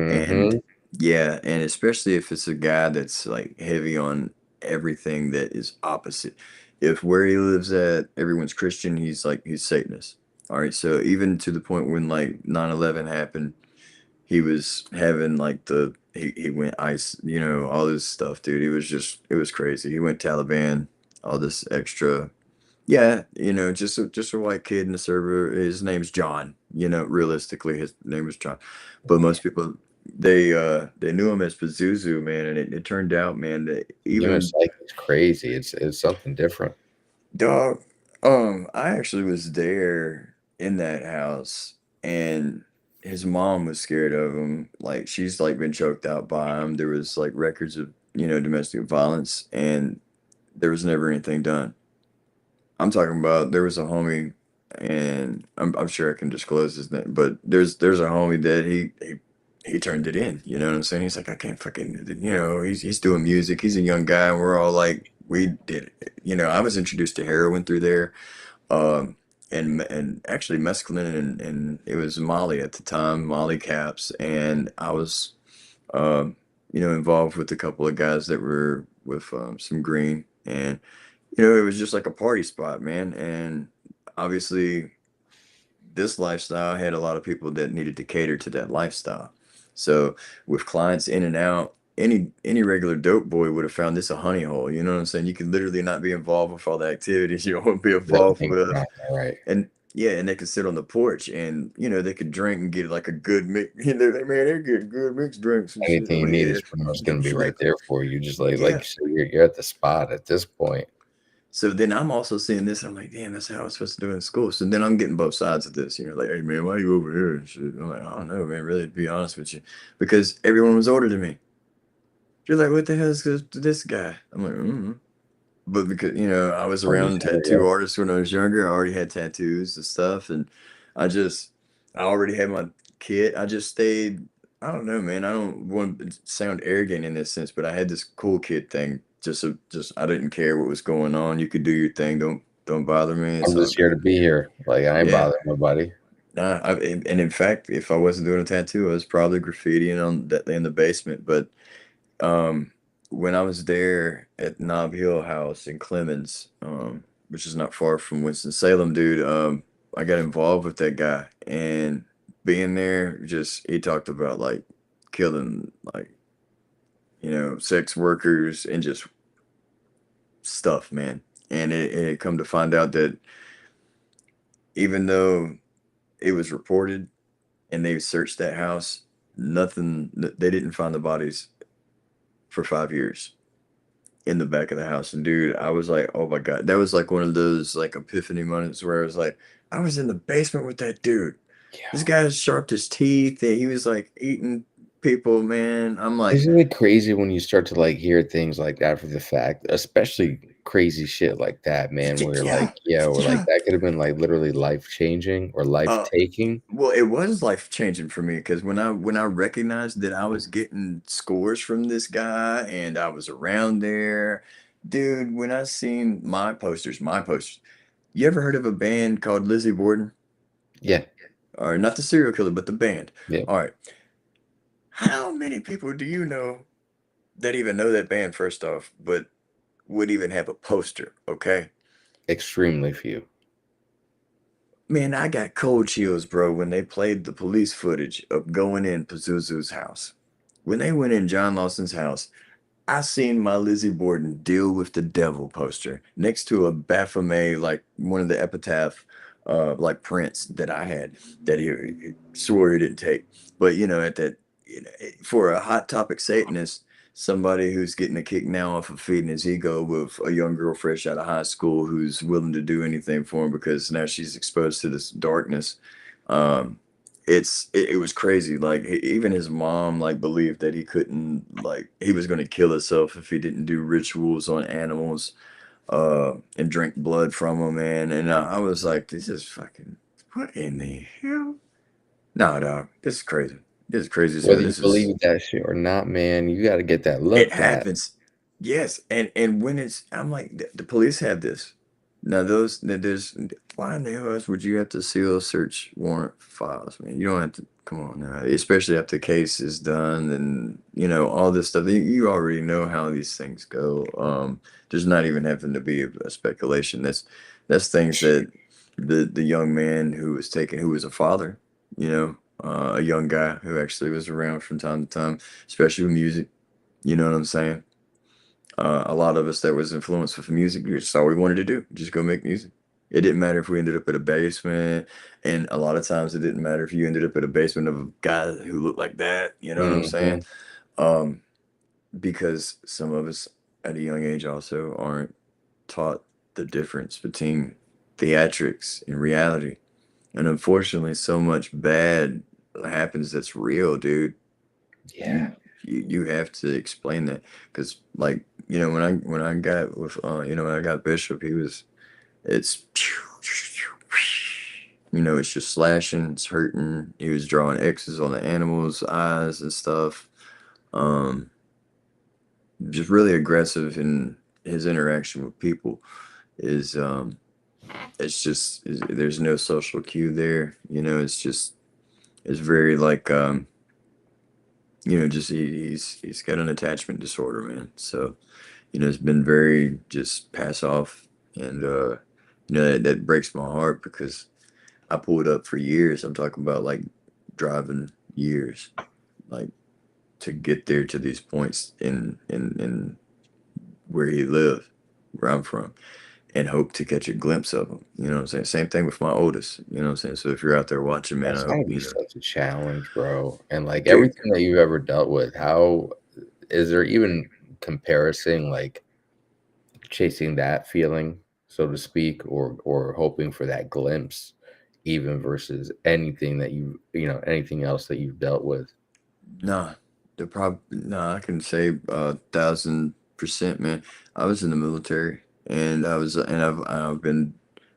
And hmm, yeah, and especially if it's a guy that's like heavy on everything that is opposite. If where he lives at, everyone's Christian, he's Satanist. All right, so even to the point when like 9/11 happened, he was having like he went ice, you know, all this stuff, dude. It was crazy. He went Taliban, all this extra. Yeah, you know, just a white kid in the server. His name's John. You know, realistically, his name was John, but most people they knew him as Pazuzu, man, and it turned out, man, that human even psyche is crazy. It's something different. dog. I actually was there in that house, and his mom was scared of him. Like she's like been choked out by him. There was like records of domestic violence, and there was never anything done. I'm talking about there was a homie, and I'm sure I can disclose his name, but there's a homie that he turned it in. You know what I'm saying? He's like, I can't fucking, he's doing music. He's a young guy, and we're all like, we did it. I was introduced to heroin through there, um, and actually mescaline, and it was Molly at the time, Molly caps, and I was, um, involved with a couple of guys that were with some green, and it was just like a party spot, man, and obviously this lifestyle had a lot of people that needed to cater to that lifestyle. So with clients in and out, any regular dope boy would have found this a honey hole. You know what I'm saying? You could literally not be involved with all the activities you don't want to be That involved ain't with. right, right. And yeah, and they could sit on the porch and they could drink and get like a good mix. Man, they get good mixed drinks and shit. Anything I'm you like, need yeah, is pretty much gonna be yeah, right there for you. Just like yeah. you said, you're at the spot at this point. So then I'm also seeing this. I'm like, damn, that's how I was supposed to do in school. So then I'm getting both sides of this. Like, hey man, why you over here and shit? I'm like, I don't know, man. Really, to be honest with you, because everyone was older than me. You're like, what the hell is this guy? I'm like, but because I was around Understandable, tattoo artists when I was younger. I already had tattoos and stuff, and I just I already had my kit. I just stayed. I don't know, man. I don't want to sound arrogant in this sense, but I had this cool kid thing. Just I didn't care what was going on. You could do your thing. Don't bother me. I'm It's all just here good. to be here. Like I ain't Yeah. bothering nobody. Nah, and in fact, if I wasn't doing a tattoo, I was probably graffitiing on that in the basement. But um, when I was there at Nob Hill House in Clemens, which is not far from Winston-Salem, dude, I got involved with that guy, and being there, just he talked about like killing like sex workers and just stuff, man. And it come to find out that even though it was reported and they searched that house, nothing, they didn't find the bodies for 5 years in the back of the house. And dude, I was like, oh my God, that was like one of those like epiphany moments where I was like, I was in the basement with that dude. This Yeah. guy sharpened his teeth and he was like eating people, man. I'm like, Isn't it crazy when you start to like hear things like after the fact, especially crazy shit like that, man, where yeah, like, yeah, or like yeah. that could have been like literally life changing or life Uh, taking. well, it was life changing for me because when I recognized that I was getting scores from this guy and I was around there, dude. When I seen my posters. You ever heard of a band called Lizzie Borden? Yeah. Or not the serial killer, but the band. Yeah. All right. How many people do you know that even know that band first off, but would even have a poster? Okay. Extremely few. Man, I got cold chills, bro, when they played the police footage of going in Pazuzu's house. When they went in John Lawson's house, I seen my Lizzie Borden deal with the devil poster next to a Baphomet, like one of the epitaph, like prints that I had that he swore he didn't take. But at that, for a hot topic Satanist, somebody who's getting a kick now off of feeding his ego with a young girl fresh out of high school who's willing to do anything for him because now she's exposed to this darkness. Um, it was crazy. Like even his mom like believed that he couldn't like he was going to kill himself if he didn't do rituals on animals and drink blood from them, man. And I was like, this is fucking what in the hell? No, dog, this is crazy. This is crazy as hell. Whether you This is believe that shit or not, man, you got to get that it looked at. happens. Yes, and when it's I'm like the police have this. Now there's why in the hell else would you have to seal search warrant files, man? You don't have to come on now, especially after the case is done and all this stuff. You already know how these things go. There's not even having to be a speculation. That's things that the young man who was taken, who was a father, a young guy who actually was around from time to time, especially with music. You know what I'm saying? A lot of us that was influenced with music, that's all we wanted to do, just go make music. It didn't matter if we ended up at a basement, and a lot of times it didn't matter if you ended up at a basement of a guy who looked like that. You know what I'm saying? Mhm. Um, because some of us at a young age also aren't taught the difference between theatrics and reality. And unfortunately, so much bad happens that's real, dude. Yeah. You have to explain that because like when I got with when I got Bishop, he was it's it's just slashing, it's hurting. He was drawing X's on the animals' eyes and stuff. Um, just really aggressive in his interaction with people. Is it's just there's no social cue there. It's very like just he's got an attachment disorder, man. So it's been very just pass off, and that breaks my heart because I pulled up for years. I'm talking about like driving years, like to get there to these points in where he lived, where I'm from, and hope to catch a glimpse of him. You know what I'm saying? Same thing with my oldest. You know what I'm saying? So if you're out there watching, man, I That's hope gotta be such a challenge, bro. And like dude. everything that you've ever dealt with, how is there even comparison, like chasing that feeling, so to speak, or hoping for that glimpse, even versus anything that anything else that you've dealt with? Nah, I can say 1,000%, man. I was in the military, and I've been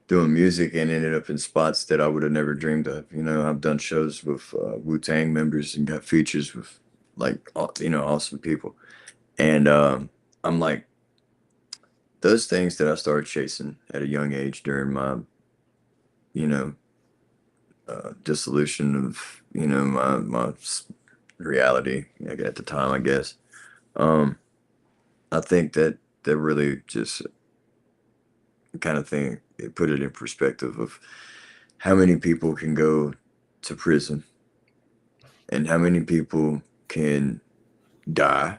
doing music and ended up in spots that I would have never dreamed of. I've done shows with Wu-Tang members and got features with like awesome people, and I'm like those things that I started chasing at a young age during my you know dissolution of my reality like, at the time, I guess. Um, I think that really just kind of thing it put it in perspective of how many people can go to prison and how many people can die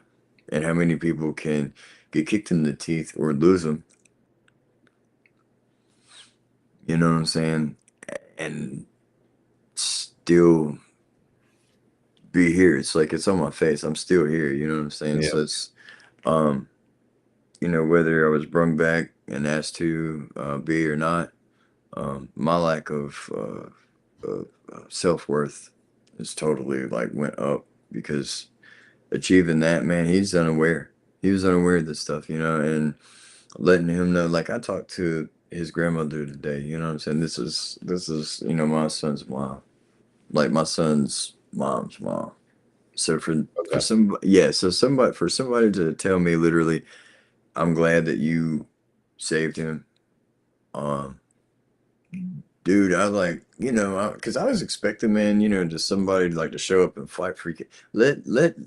and how many people can get kicked in the teeth or lose them. You know what I'm saying? And still be here. It's like it's on my face. I'm still here. You know what I'm saying? Yeah. So it's um, whether I was brung back and asked to be or not. My lack of self worth is totally like went up because achieving that, man, he's unaware. He was unaware of this stuff, and letting him know. Like I talked to his grandmother today. You know what I'm saying? This is my son's mom, like my son's mom's mom. So for Okay. some, yeah, so somebody to tell me literally, I'm glad that you saved him. Um, Dude, I like, because I was expecting, man, just somebody like to show up and fight for you. Let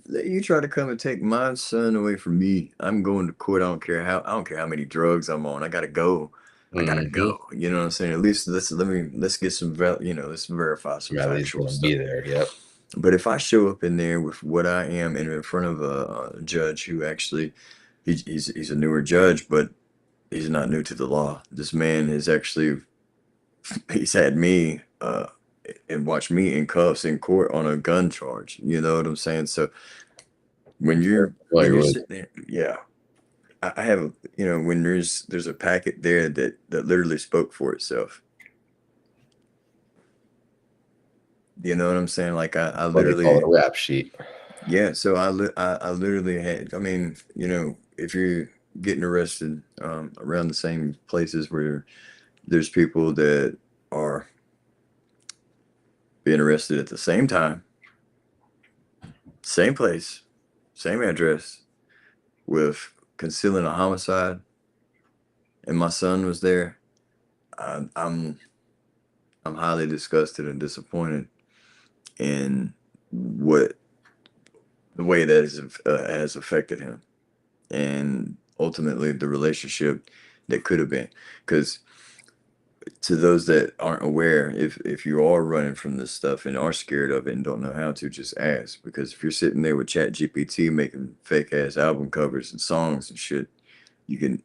you try to come and take my son away from me. I'm going to court. I don't care how many drugs I'm on. I gotta go. I gotta Hmm. go. You know what I'm saying? At least let's get let's verify some At least factual gonna stuff. be there. Yep. But if I show up in there with what I am and in front of a judge who actually he's a newer judge, but he's not new to the law. This man is actually he's had me and watched me in cuffs in court on a gun charge. You know what I'm saying? So when Very you're when familiar you're with. sitting there, yeah, I have when there's a packet there that literally spoke for itself. You know what I'm saying? Like I What they call it, literally, a rap sheet. yeah. So I literally had. I mean, if you're getting arrested around the same places where there's people that are being arrested at the same time, same place, same address, with concealing a homicide, and my son was there, I, I'm I'm highly disgusted and disappointed in what the way that has affected him, and ultimately the relationship that could have been. Because to those that aren't aware, if you are running from this stuff and are scared of it and don't know how to, just ask. Because if you're sitting there with Chat GPT making fake ass album covers and songs and shit, you can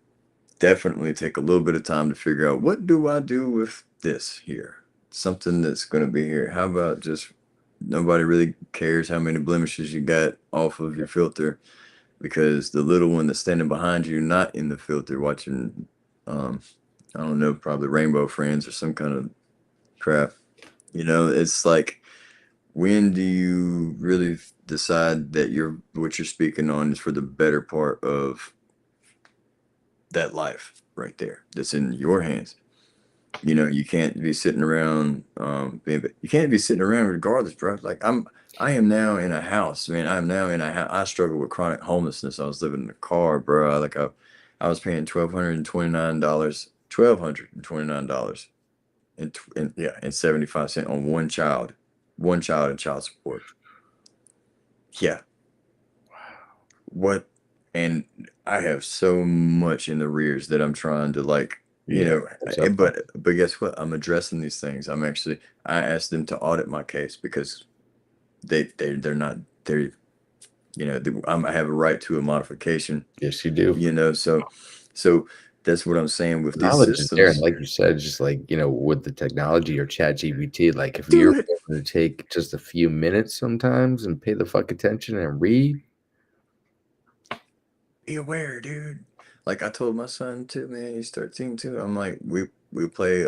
definitely take a little bit of time to figure out what do I do with this here? Something that's going to be here. How about just nobody really cares how many blemishes you got off of your filter because the little one that's standing behind you, not in the filter, watching, um, I don't know, probably Rainbow Friends or some kind of crap. It's like, when do you really decide that what you're speaking on is for the better part of that life right there that's in your hands? You know, you can't be sitting around. You can't be sitting around regardless, bro. Like I am now in a house, man. I'm now in a house. I struggle with chronic homelessness. I was living in a car, bro. I was paying $1,229, $1,229, and yeah, and 75 cents on one child and child support. Yeah, what? And I have so much in the rears that I'm trying to like, Yeah, what's up, bro? but guess what? I'm addressing these things. I asked them to audit my case because they're not they're I have a right to a modification. Yes, you do. So that's what I'm saying with these Knowledge is there, and systems. like you said, just like, with the technology or ChatGPT, like, if Do you're it. willing to take just a few minutes sometimes and pay the fuck attention and read, Be aware, dude. Like I told my son too, man. He's 13 too. I'm like, we play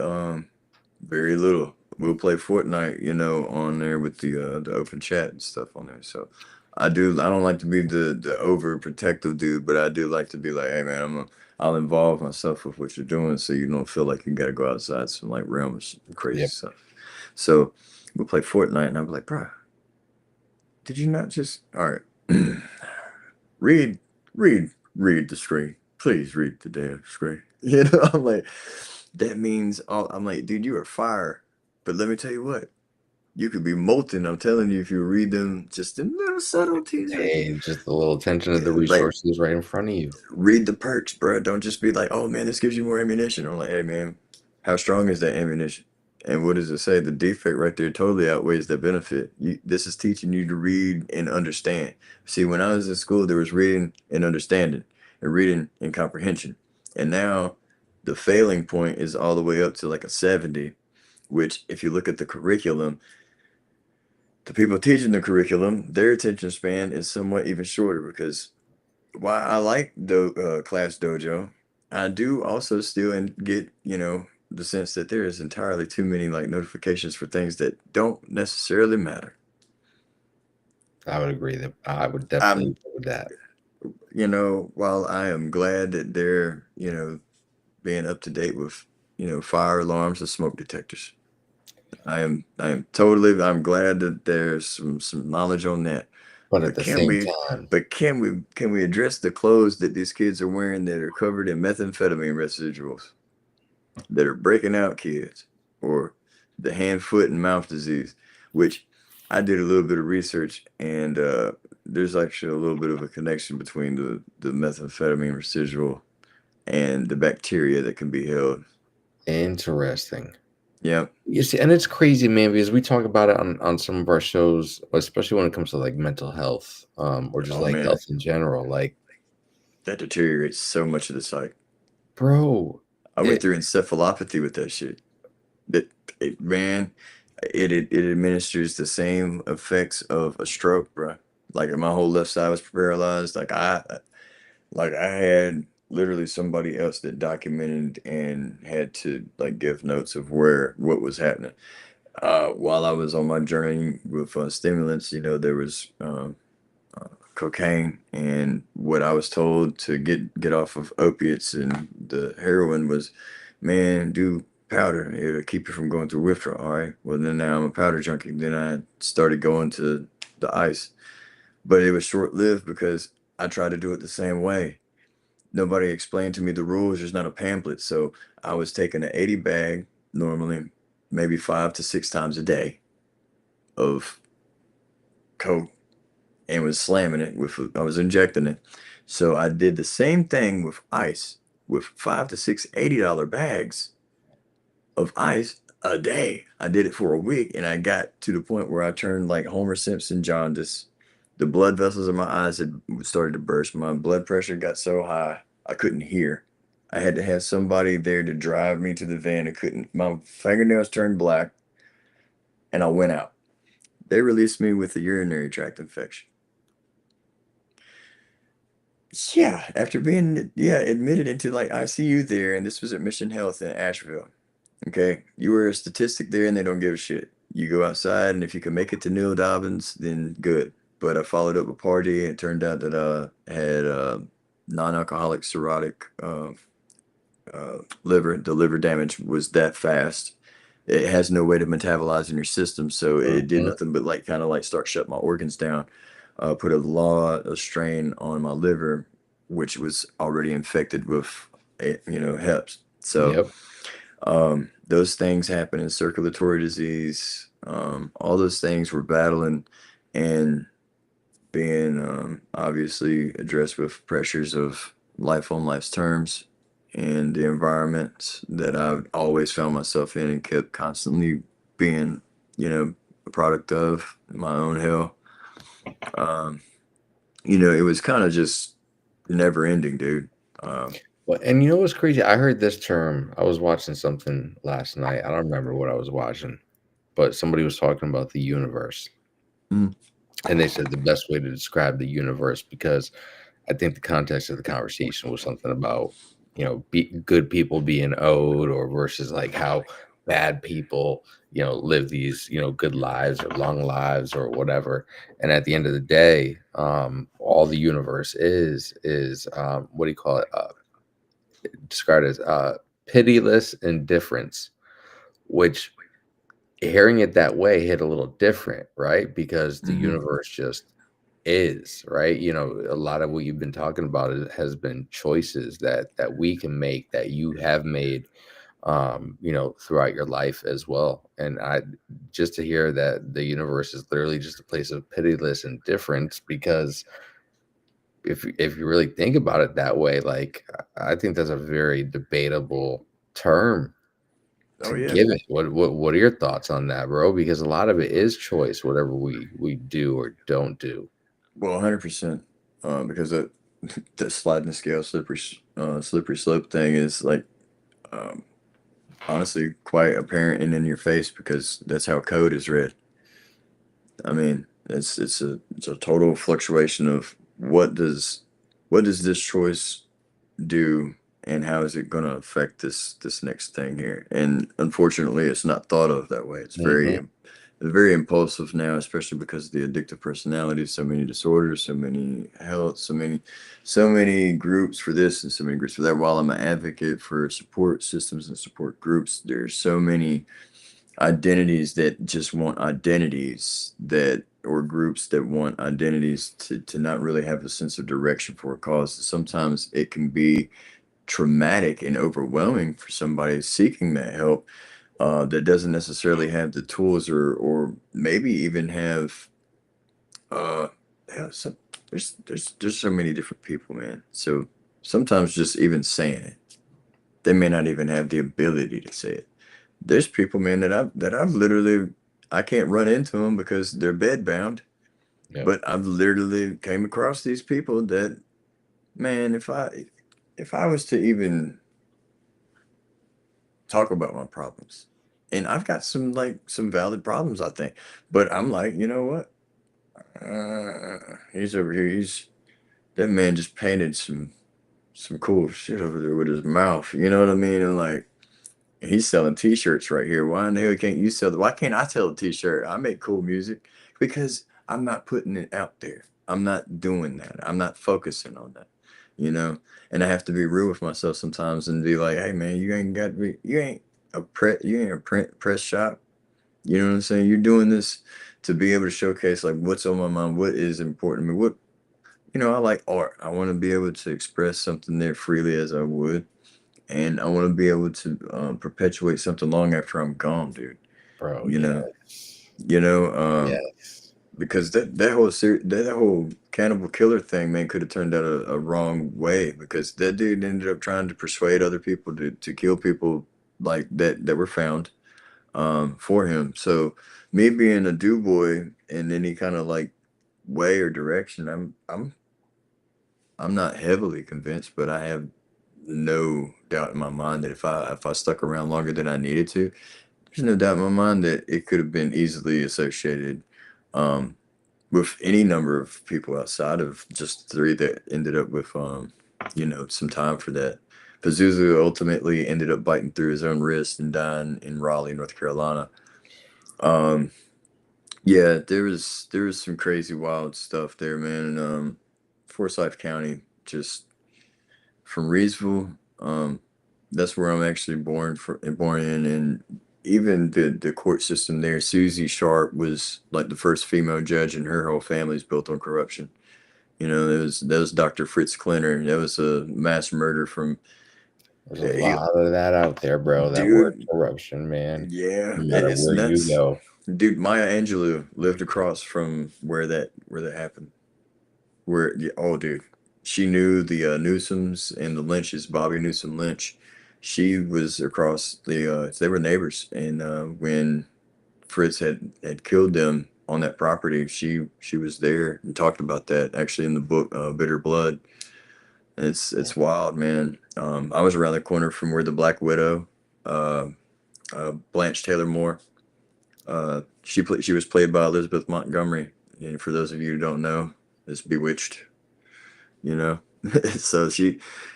very little. We'll play Fortnite, on there with the open chat and stuff on there. So I don't like to be the overprotective dude, but I do like to be like, hey man, I'll involve myself with what you're doing so you don't feel like you gotta go outside some like realm of crazy yep, stuff. So we'll play Fortnite and I'll be like, bro, did you not just all right? read, read the screen. Please read the damn screen. I'm like, that means I'm like, dude, you are fire. But let me tell you what, you could be molten. I'm telling you, if you read them, just the little subtleties right there. pay just a little attention to the Like, resources right in front of you. read the perks, bro. Don't just be like, oh man, this gives you more ammunition. I'm like, hey man, how strong is that ammunition? And what does it say? The defect right there totally outweighs the benefit. This is teaching you to read and understand. See, when I was in school, there was reading and understanding, and reading and comprehension. And now the failing point is all the way up to like a 70, which, if you look at the curriculum, the people teaching the curriculum, their attention span is somewhat even shorter because while I like the class dojo, I do also still and get, the sense that there is entirely too many like notifications for things that don't necessarily matter. I would agree that I would definitely I'm, agree with that. while I am glad that they're, being up to date with, fire alarms and smoke detectors. I'm glad that there's some knowledge on that. But at But the can same we time, can we address the clothes that these kids are wearing that are covered in methamphetamine residuals that are breaking out kids, or the hand, foot, and mouth disease, which I did a little bit of research, and there's actually a little bit of a connection between the methamphetamine residual and the bacteria that can be held. interesting. Yeah. You see, and it's crazy, man, because we talk about it on some of our shows, especially when it comes to like mental health, or just Oh like man, health in general. Like, that deteriorates so much of the psyche. bro, I went it, through encephalopathy with that shit. That man, it administers the same effects of a stroke, bro. Like my whole left side was paralyzed. Like I had literally somebody else that documented and had to like give notes of what was happening. While I was on my journey with stimulants, there was cocaine, and what I was told to get off of opiates and the heroin was, man, do powder. It'll keep you from going through withdrawal. All right. Well, then now I'm a powder junkie. Then I started going to the ice, but it was short lived because I tried to do it the same way. Nobody explained to me the rules. There's not a pamphlet. So I was taking an 80 bag normally, maybe 5 to 6 times a day of coke, and was slamming it I was injecting it. So I did the same thing with ice with 5 to 6 $80 bags of ice a day. I did it for a week and I got to the point where I turned like Homer Simpson jaundice. The blood vessels in my eyes had started to burst. My blood pressure got so high I couldn't hear. I had to have somebody there to drive me to the van. I couldn't, my fingernails turned black and I went out. They released me with a urinary tract infection. Yeah, after being admitted into like ICU there, and this was at Mission Health in Asheville. Okay, you were a statistic there, and they don't give a shit. You go outside, and if you can make it to Neil Dobbins, then good. But I followed up a party, and it turned out that I had non-alcoholic cirrhotic liver. The liver damage was that fast. It has no way to metabolize in your system, so it did Mhm. nothing but like kind of like start shutting my organs down. Put a lot of strain on my liver, which was already infected with, HEPs. So Yep. those things happen in circulatory disease. All those things were battling and being obviously addressed with pressures of life on life's terms and the environment that I've always found myself in and kept constantly being, a product of my own hell. Um, it was kind of just never ending, dude. Um, Well, and you know what's crazy? I heard this term. I was watching something last night. I don't remember what I was watching, but somebody was talking about the universe. mm, And they said the best way to describe the universe, because I think the context of the conversation was something about, good people being owed, or versus like how bad people, live these, good lives or long lives or whatever. And at the end of the day, all the universe is what do you call it? Described as pitiless indifference, which hearing it that way hit a little different, right? Because the mhm. universe just is, right? A lot of what you've been talking about has been choices that we can make, that you have made, throughout your life as well. And I just to hear that the universe is literally just a place of pitiless indifference, because if you really think about it that way, like I think that's a very debatable term to Oh yeah. give it. What are your thoughts on that, bro? Because a lot of it is choice, whatever we do or don't do. Well, 100%. Because the sliding scale, slippery slope thing is like, um, honestly quite apparent and in your face because that's how code is read. I mean, it's a total fluctuation of what does this choice do and how is it going to affect this next thing here? And unfortunately, it's not thought of that way. It's Mhm. very impulsive now, especially because of the addictive personality, so many disorders, so many health, so many groups for this and so many groups for that. While I'm an advocate for support systems and support groups, there's so many identities that just want identities that or groups that want identities to not really have a sense of direction for a cause. Sometimes it can be traumatic and overwhelming for somebody seeking that help, that doesn't necessarily have the tools or maybe even have uh yeah, there's so many different people, man. So sometimes just even saying it, they may not even have the ability to say it. There's people, man, that I've literally I can't run into them because they're bed bound, Yep. but I've literally came across these people that, man, if I was to even talk about my problems, and I've got some valid problems, I think, but I'm like, you know what? He's over here. That man just painted some cool shit over there with his mouth. You know what I mean? And like, he's selling T-shirts right here. Why in the hell can't you sell? Why can't I sell a T-shirt? I make cool music because I'm not putting it out there. I'm not doing that. I'm not focusing on that. You know, and I have to be real with myself sometimes and be like, hey man, you ain't got to be. You ain't a print press shop. You know what I'm saying? You're doing this to be able to showcase like what's on my mind, what is important to me. I like art. I want to be able to express something there freely as I would, and I want to be able to perpetuate something long after I'm gone, dude. Bro, You know, yes. you know, Yes. because that whole cannibal killer thing, man, could have turned out a wrong way because that dude ended up trying to persuade other people to kill people like that were found for him. So me being a do boy in any kind of like way or direction, I'm not heavily convinced, but I have no doubt in my mind that if I stuck around longer than I needed to, there's no doubt in my mind that it could have been easily associated um, with any number of people outside of just three that ended up with some time for that. Pazuzu ultimately ended up biting through his own wrist and dying in Raleigh, North Carolina. Um, yeah, there was some crazy wild stuff there, man. And, Forsyth County, just from Reedsville. That's where I'm actually born in, and even the court system there. Susie Sharp was like the first female judge, and her whole family's built on corruption. You know, that was Dr. Fritz Klenner. That was a mass murder from There's a he, lot of that out there, bro. That word dude. corruption, man. Yeah, No matter it's where you nuts, go. dude. Maya Angelou lived across from where that happened. Where yeah, oh, dude, she knew the Newsoms and the Lynches, Bobby Newsom Lynch. She was across they were neighbors, and when Fritz had killed them on that property, she was there and talked about that actually in the book Bitter Blood. It's wild, man. I was around the corner from where the Black Widow, uh, Blanche Taylor Moore, she was played by Elizabeth Montgomery. And for those of you who don't know, it's Bewitched. You know, so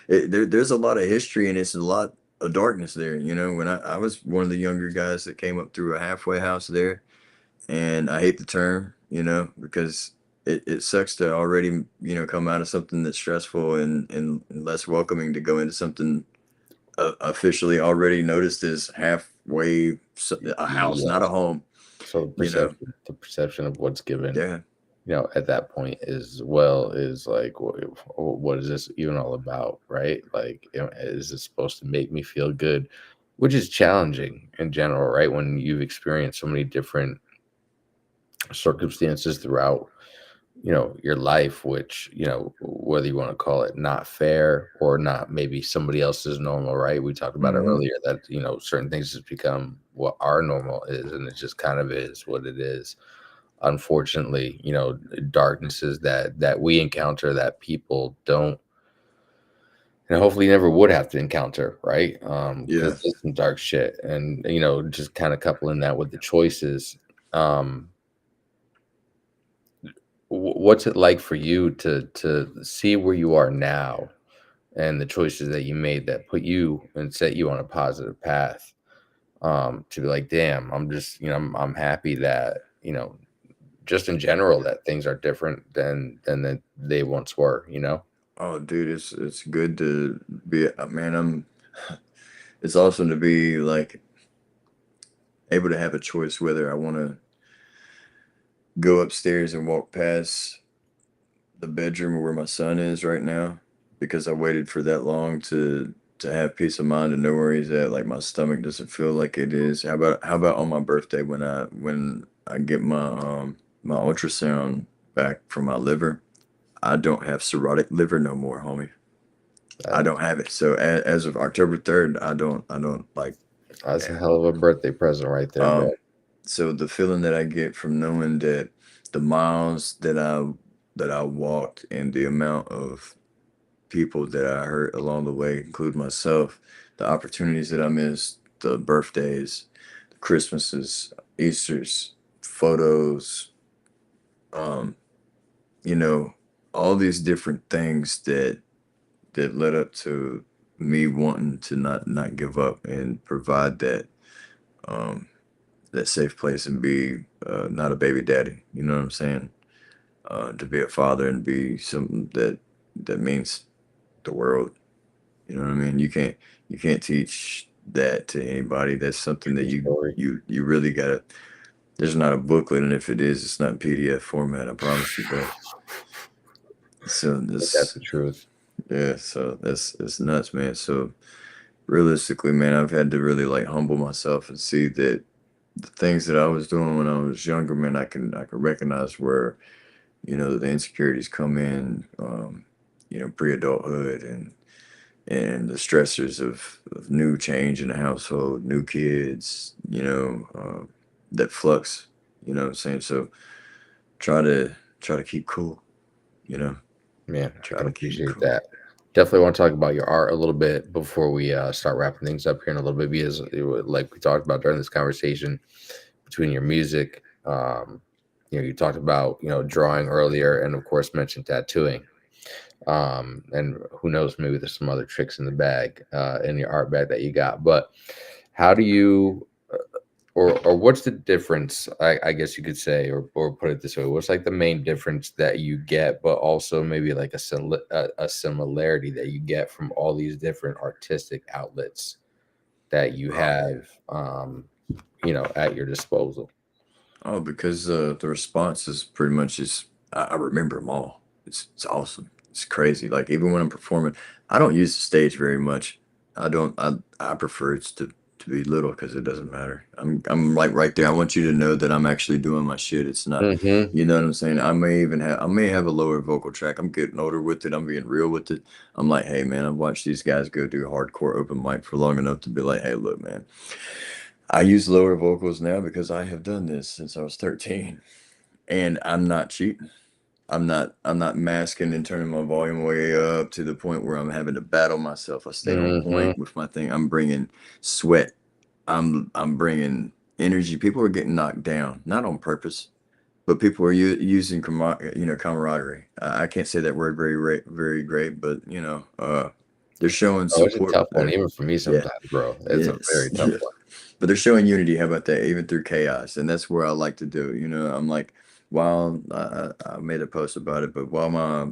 there's a lot of history and it's a lot of darkness there. You know, when I was one of the younger guys that came up through a halfway house there, and I hate the term, you know, because it sucks to already, you know, come out of something that's stressful and less welcoming to go into something officially already noticed as halfway a house, Yeah. not a home, So you know. the perception of what's given, Yeah. at that point is like, what is this even all about, right? Like, is this supposed to make me feel good? Which is challenging in general, right? When you've experienced so many different circumstances throughout your life, which whether you want to call it not fair or not, maybe somebody else's normal, right? We talked about it Hmm. earlier that certain things just become what our normal is, and it just kind of is what it is. Unfortunately, darknesses that we encounter that people don't, and hopefully never would have to encounter, right? Because Yeah. it's some dark shit, and just kind of coupling that with the choices. um what's it like for you to see where you are now and the choices that you made that put you and set you on a positive path, to be like, damn, I'm just, I'm happy that, just in general, that things are different than that they once were. Oh, dude, it's good to be. Man, I'm. It's awesome to be like able to have a choice whether I want to go upstairs and walk past the bedroom where my son is right now because I waited for that long to have peace of mind and know where he's at. Like my stomach doesn't feel like it is. How about on my birthday when I get my ultrasound back from my liver? I don't have cirrhotic liver no more, homie. I that, don't have it. So as of October 3rd, I don't like. that's a hell of a birthday present right there, bro. Um, so the feeling that I get from knowing that the miles that I walked and the amount of people that I hurt along the way, include myself, the opportunities that I missed, the birthdays, the Christmases, Easters, photos, um, you know, all these different things that led up to me wanting to not give up and provide um that safe place and be not a baby daddy. You know what I'm saying? To be a father and be something that means the world. You know what I mean? You can't teach that to anybody. That's something that True story. you really gotta. There's not a booklet, and if it is, it's not in PDF format. I promise you. But so But that's this, the truth. yeah. So that's it's nuts, man. So realistically, man, I've had to really like humble myself and see that the things that I was doing when I was younger, man, I can recognize where the insecurities come in, pre-adulthood and the stressors of new change in the household, new kids, that flux. You know what I'm saying? So try to try to keep cool. You know, Man, I try can to keep it appreciate cool. that. Definitely want to talk about your art a little bit before we start wrapping things up here in a little bit, because like we talked about during this conversation, between your music, you talked about drawing earlier, and of course mentioned tattooing. And who knows, maybe there's some other tricks in the bag, in your art bag that you got. But how do you or what's the difference? I guess you could say, or put it this way: what's like the main difference that you get, but also maybe like a similarity that you get from all these different artistic outlets that you Oh, have, at your disposal. oh, because the response is pretty much just I remember them all. It's awesome. It's crazy. Like even when I'm performing, I don't use the stage very much. I don't. I prefer it to be little because it doesn't matter. I'm like right there. I want you to know that I'm actually doing my shit. It's not. Hmm. You know what I'm saying? I may have a lower vocal track. I'm getting older with it. I'm being real with it. I'm like, hey man, I've watched these guys go do hardcore open mic for long enough to be like, hey, look, man. I use lower vocals now because I have done this since I was 13, and I'm not cheating. I'm not masking and turning my volume way up to the point where I'm having to battle myself. I stay on Hmm. point with my thing. I'm bringing sweat. I'm bringing energy. People are getting knocked down, not on purpose, but people are using camaraderie. I can't say that word very great, but they're showing Oh, it's a support. tough one, even for me Yeah, sometimes, bro. It's a yes, very tough yeah. one. But they're showing unity. How about that? Even through chaos, and that's where I like to do. I'm like, while I made a post about it, but while my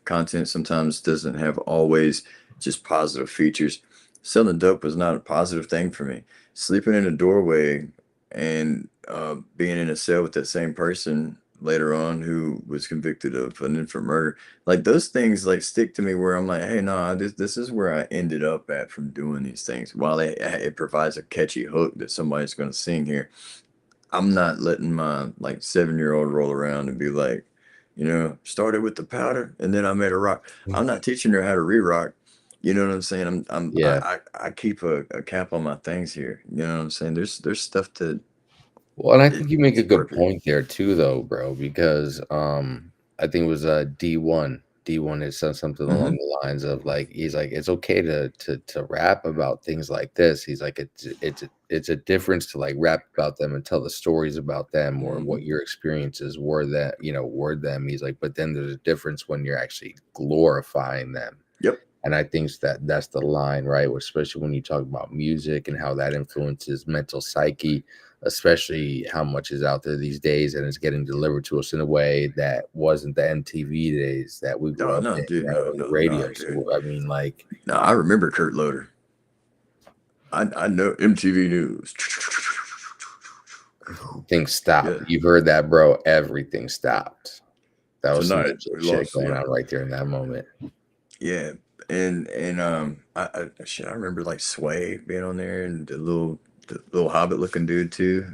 content sometimes doesn't have always just positive features, selling dope was not a positive thing for me. Sleeping in a doorway and being in a cell with that same person later on who was convicted of an infant murder, like those things like stick to me where I'm like, hey, no, this is where I ended up at from doing these things. While it provides a catchy hook that somebody's going to sing here, I'm not letting my like 7-year-old roll around and be like, started with the powder and then I made a rock. I'm not teaching her how to re-rock. You know what I'm saying? Yeah. I keep a cap on my things here. You know what I'm saying? There's stuff that Well, and I it, think you make it's a good appropriate. point there too, though, bro, because I think it was D1. D1 had said something along Hmm. the lines of like he's like it's okay to rap about things like this. He's like it's a difference to like rap about them and tell the stories about them or Hmm. what your experiences were them. He's like, but then there's a difference when you're actually glorifying them. Yep. And I think that's the line, right? Especially when you talk about music and how that influences mental psyche, especially how much is out there these days and it's getting delivered to us in a way that wasn't the MTV days that we grew No, up no, in, dude. right? No, Or the no, no, radio. dude. So I mean, like, No, I remember Kurt Loder. I know MTV News. things stopped. Yeah. You've heard that, bro. Everything stopped. That was some Tonight legit we shit lost. going Yeah. on right there in that moment. Yeah. And I remember like Sway being on there and the little Hobbit looking dude too.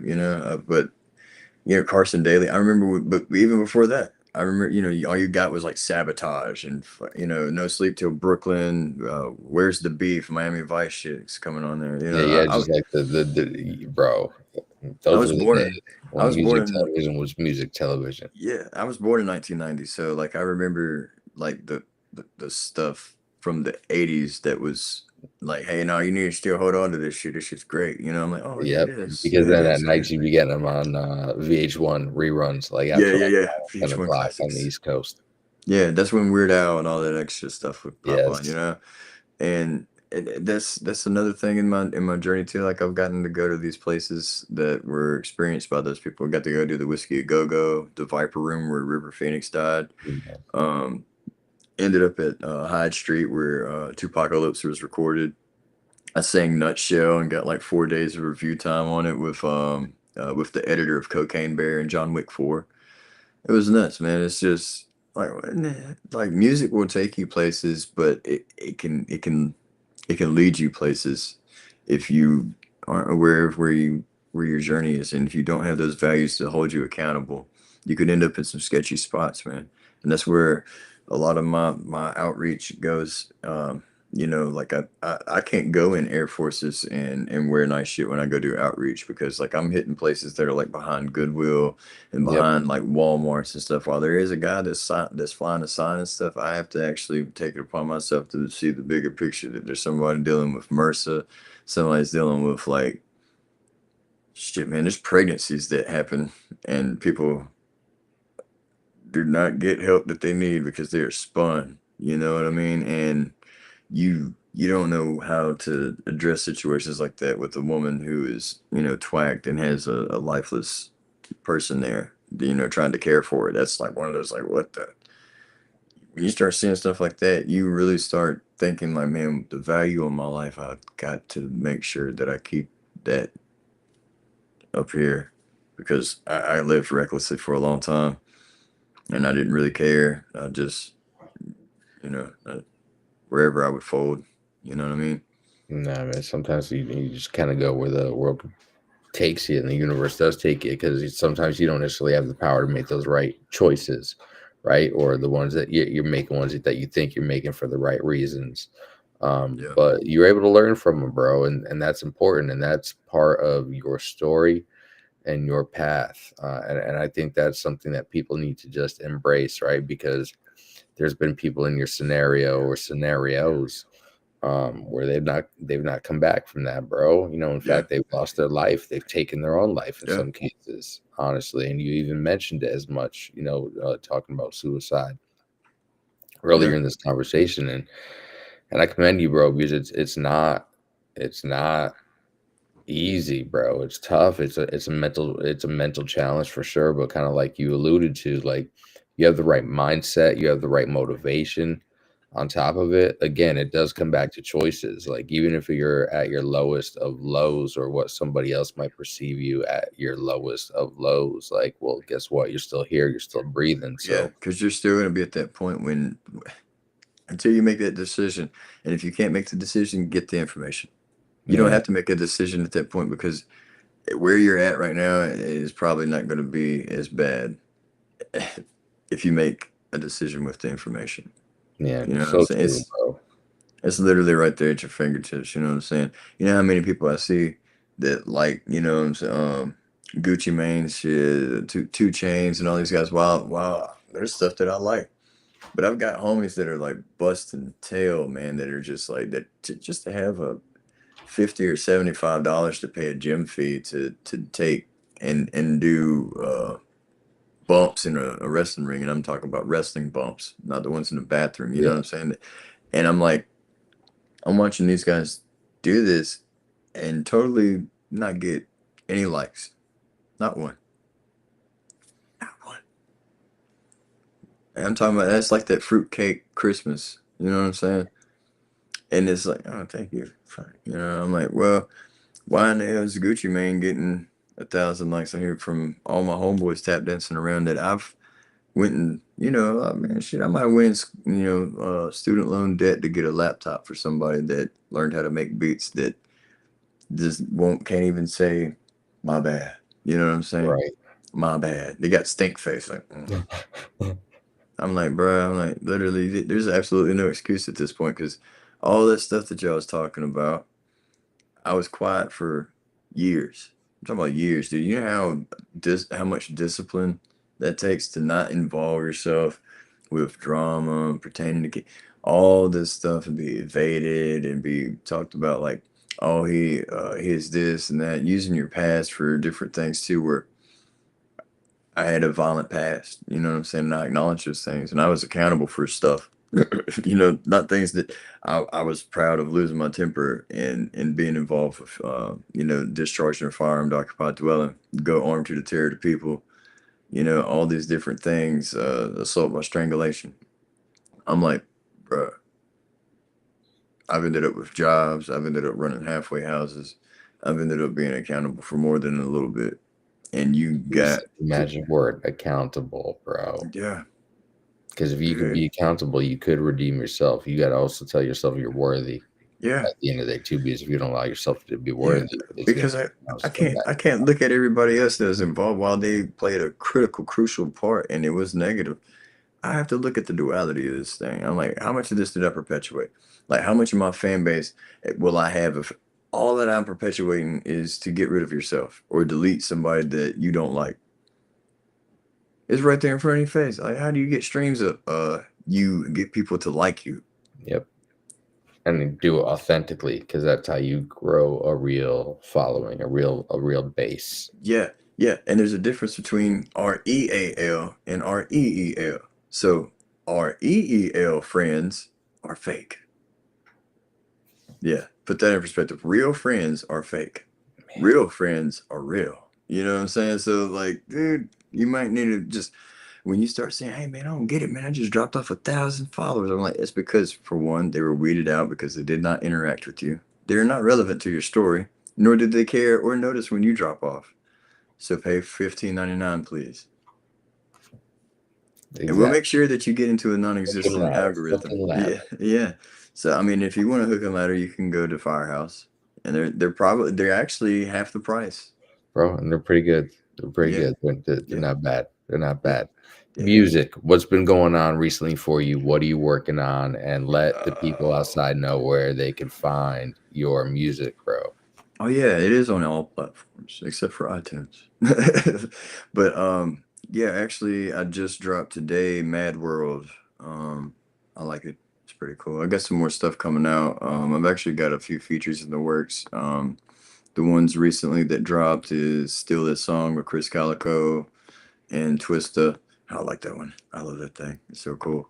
But Carson Daly. I remember, but even before that, I remember all you got was like Sabotage and No Sleep Till Brooklyn. Where's the Beef? Miami Vice shit's coming on there. Yeah, yeah, just like the bro. I Those was were the born days in I when was born music in television was music television. Yeah, I was born in 1990, so like I remember like the stuff from the 80s that was like, hey, no, you need to still hold on to this shit. This shit's great. I'm like, oh yeah, it Yep, is. because Yeah, it then at is. night you'd be getting them on, VH1 reruns, like, Yeah, after, yeah, like, yeah. 10 VH1 o'clock on the classics. East Coast. Yeah, that's when Weird Al and all that extra stuff would pop on, Yes. and that's another thing in my journey too. Like I've gotten to go to these places that were experienced by those people. I got to go do the Whiskey a Go Go, the Viper Room where River Phoenix died. Yeah. Um, Ended up at Hyde Street where Tupacalypse was recorded. I sang Nutshell and got like 4 days of review time on it with the editor of Cocaine Bear and John Wick 4. It was nuts, man. It's just like music will take you places, but it can lead you places if you aren't aware of where your journey is, and if you don't have those values to hold you accountable, you could end up in some sketchy spots, man. And that's where a lot of my outreach goes. Like I can't go in Air Forces and wear nice shit when I go do outreach because like I'm hitting places that are like behind Goodwill and Yep. behind like Walmarts and stuff. While there is a guy that's flying a sign and stuff, I have to actually take it upon myself to see the bigger picture. That there's somebody dealing with MRSA, somebody's dealing with like shit, man. There's pregnancies that happen, and people do not get help that they need because they are spun. You know what I mean? And you. you don't know how to address situations like that with a woman who is, twacked and has a lifeless person there, trying to care for it. That's like one of those, like, what the? When you start seeing stuff like that, you really start thinking, like, man, the value of my life, I've got to make sure that I keep that up here because I lived recklessly for a long time and I didn't really care. I just, wherever I would fold, you know what I mean? No, man. Sometimes you just kind of go where the world takes you and the universe does take you because sometimes you don't necessarily have the power to make those right choices, right? Or the ones that you're making ones that you think you're making for the right reasons. Yeah, But you're able to learn from them, bro, and that's important, and that's part of your story and your path. And I think that's something that people need to just embrace, right? Because there's been people in your scenario or scenarios where they've not come back from that, bro. In yeah, fact, they've lost their life. They've taken their own life in yeah, some cases, honestly. And you even mentioned it as much, talking about suicide yeah, earlier in this conversation, and I commend you, bro, because it's not easy, bro. It's tough. It's a mental challenge for sure, but kind of like you alluded to, like you have the right mindset, you have the right motivation. On top of it, again, it does come back to choices. Like even if you're at your lowest of lows or what somebody else might perceive you at your lowest of lows, like, well, guess what? You're still here, you're still breathing. yeah. So Because you're still going to be at that point when, until you make that decision. And if you can't make the decision, get the information. You don't yeah, have to make a decision at that point because where you're at right now is probably not going to be as bad if you make a decision with the information. yeah, You know what I'm so saying? true, bro. It's literally right there at your fingertips. You know what I'm saying? You know how many people I see that like, what I'm saying, Gucci Mane shit, two chains and all these guys. Wow, wow, there's stuff that I like. But I've got homies that are like busting tail, man, that are just like that just to have a $50 or $75 to pay a gym fee to take and do bumps in a wrestling ring, and I'm talking about wrestling bumps, not the ones in the bathroom. You know what Yeah, I'm saying? And I'm like, I'm watching these guys do this and totally not get any likes, not one, not one. And I'm talking about that's like that fruitcake Christmas. You know what I'm saying? And it's like, oh, thank you. Fine. I'm like, well, why in the hell is Gucci Mane getting 1,000 likes on here from all my homeboys tap dancing around that I've went and man, shit, I might win student loan debt to get a laptop for somebody that learned how to make beats that just won't can't even say my bad. You know what I'm saying? right. My bad. They got stink face like. I'm like, bro, I'm like, literally, there's absolutely no excuse at this point because all that stuff that y'all was talking about, I was quiet for years. I'm talking about years, dude. You know how much discipline that takes to not involve yourself with drama pertaining to all this stuff and be evaded and be talked about like, oh, he is this and that, using your past for different things too. Where I had a violent past, you know what I'm saying? And I acknowledge those things, and I was accountable for stuff. Not things that I was proud of losing my temper and being involved with, discharging a firearm to occupied dwelling, go armed to the terror to people, all these different things, assault by strangulation. I'm like, bruh, I've ended up with jobs. I've ended up running halfway houses. I've ended up being accountable for more than a little bit. And you You got said the to, magic word, accountable, bro. yeah, Because if you can dude, be accountable, you could redeem yourself. You got to also tell yourself you're worthy yeah. at the end of the day too. Because if you don't allow yourself to be Yeah, worthy, it's gonna because I, bounce I come can't back. I can't look at everybody else that was involved while they played a critical, crucial part and it was negative. I have to look at the duality of this thing. I'm like, how much of this did I perpetuate? Like, how much of my fan base will I have if all that I'm perpetuating is to get rid of yourself or delete somebody that you don't like? It's right there in front of your face. Like, how do you get streams of you get people to like you? Yep, and then do it authentically because that's how you grow a real following, a real base. Yeah, yeah. And there's a difference between REAL and REEL. So REEL friends are fake. Yeah, put that in perspective. Real friends are fake. Man, Real friends are real. You know what I'm saying? So like, dude, you might need to just when you start saying, "Hey man, I don't get it, man. I just dropped off 1,000 followers." I'm like, it's because for one, they were weeded out because they did not interact with you. They're not relevant to your story, nor did they care or notice when you drop off. So pay $15.99, please. And we'll exactly. make sure that you get into a Hook and non-existent ladder. Hook algorithm. and ladder, Yeah, yeah. So I mean, if you want a hook and ladder, you can go to Firehouse, and they're actually half the price. bro. And they're pretty good. They're pretty Yeah, good. They're yeah, not bad. They're not yeah, bad. yeah. Music. What's been going on recently for you? What are you working on? And let the people Uh, outside know where they can find your music, bro. oh yeah, it is on all platforms except for iTunes. But yeah, actually, I just dropped today Mad World. Um, I like it. It's pretty cool. I got some more stuff coming out. I've actually got a few features in the works. The ones recently that dropped is Still This Song with Chris Calico and Twista. I like that one. I love that thing. It's so cool.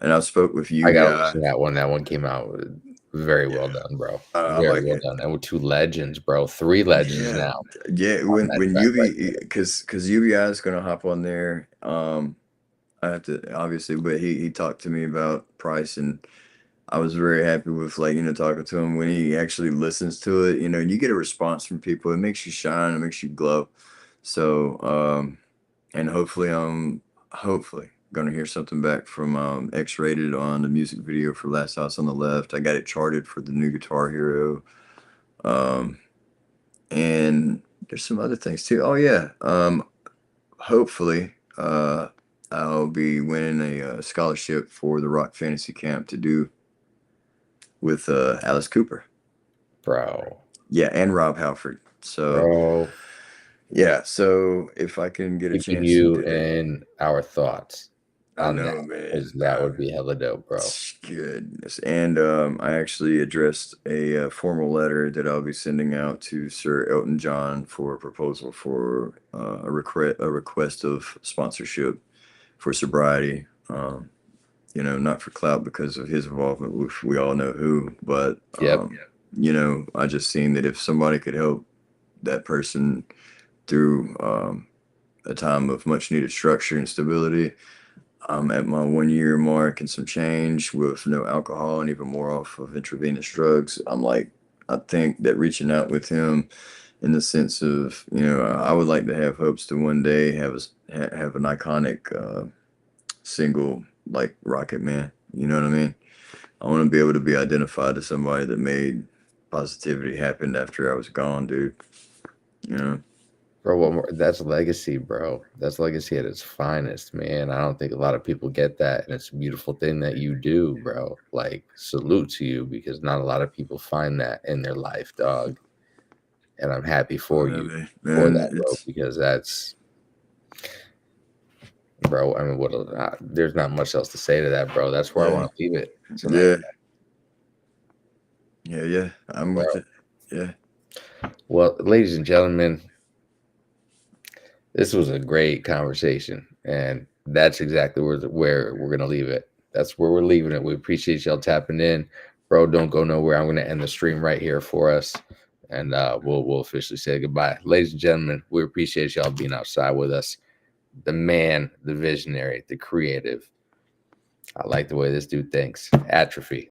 And I spoke with I gotta UBI. listen to that one. That one came out very well Yeah, done, bro. I Very like well it. done. And with two legends, bro. Three legends Yeah, now yeah. on When that when track right UB there. because UBI is gonna hop on there. I have to obviously, but he talked to me about price, and I was very happy with like talking to him when he actually listens to it. You get a response from people. It makes you shine. It makes you glow. So and hopefully hopefully gonna hear something back from X-Rated on the music video for Last House on the Left. I got it charted for the new Guitar Hero. Um, and there's some other things too. Oh yeah. Hopefully, I'll be winning a scholarship for the Rock Fantasy Camp to do with Alice Cooper. Bro. Yeah, and Rob Halford. So Bro. yeah, so if I can get a Keeping chance to you do that, in our thoughts I on that. know, man. Because that would be hella dope, bro. Goodness. And I actually addressed a formal letter that I'll be sending out to Sir Elton John for a proposal for a request of sponsorship for sobriety. Not for clout because of his involvement with we all know who, but Yep. I just seen that if somebody could help that person through a time of much needed structure and stability. I'm at my 1 year mark and some change with no alcohol and even more off of intravenous drugs. I think that reaching out with him in the sense of, I would like to have hopes to one day have an iconic single like Rocket Man. You know what I mean? I want to be able to be identified as somebody that made positivity happen after I was gone, dude. You know? Bro, what more? That's legacy, bro. That's legacy at its finest, man. I don't think a lot of people get that. And it's a beautiful thing that you do, bro. Like, salute to you because not a lot of people find that in their life, dog. And I'm happy Oh for yeah, you man. for Man, that, bro, because that's, bro. I mean, there's not much else to say to that, bro. That's where I yeah, want to leave it tonight, yeah, yeah, yeah. I'm bro. with it. Yeah. Well, ladies and gentlemen, this was a great conversation, and that's exactly where we're gonna leave it. That's where we're leaving it. We appreciate y'all tapping in, bro. Don't go nowhere. I'm gonna end the stream right here for us, and we'll officially say goodbye, ladies and gentlemen. We appreciate y'all being outside with us. The man, the visionary, the creative. I like the way this dude thinks. ATrophy.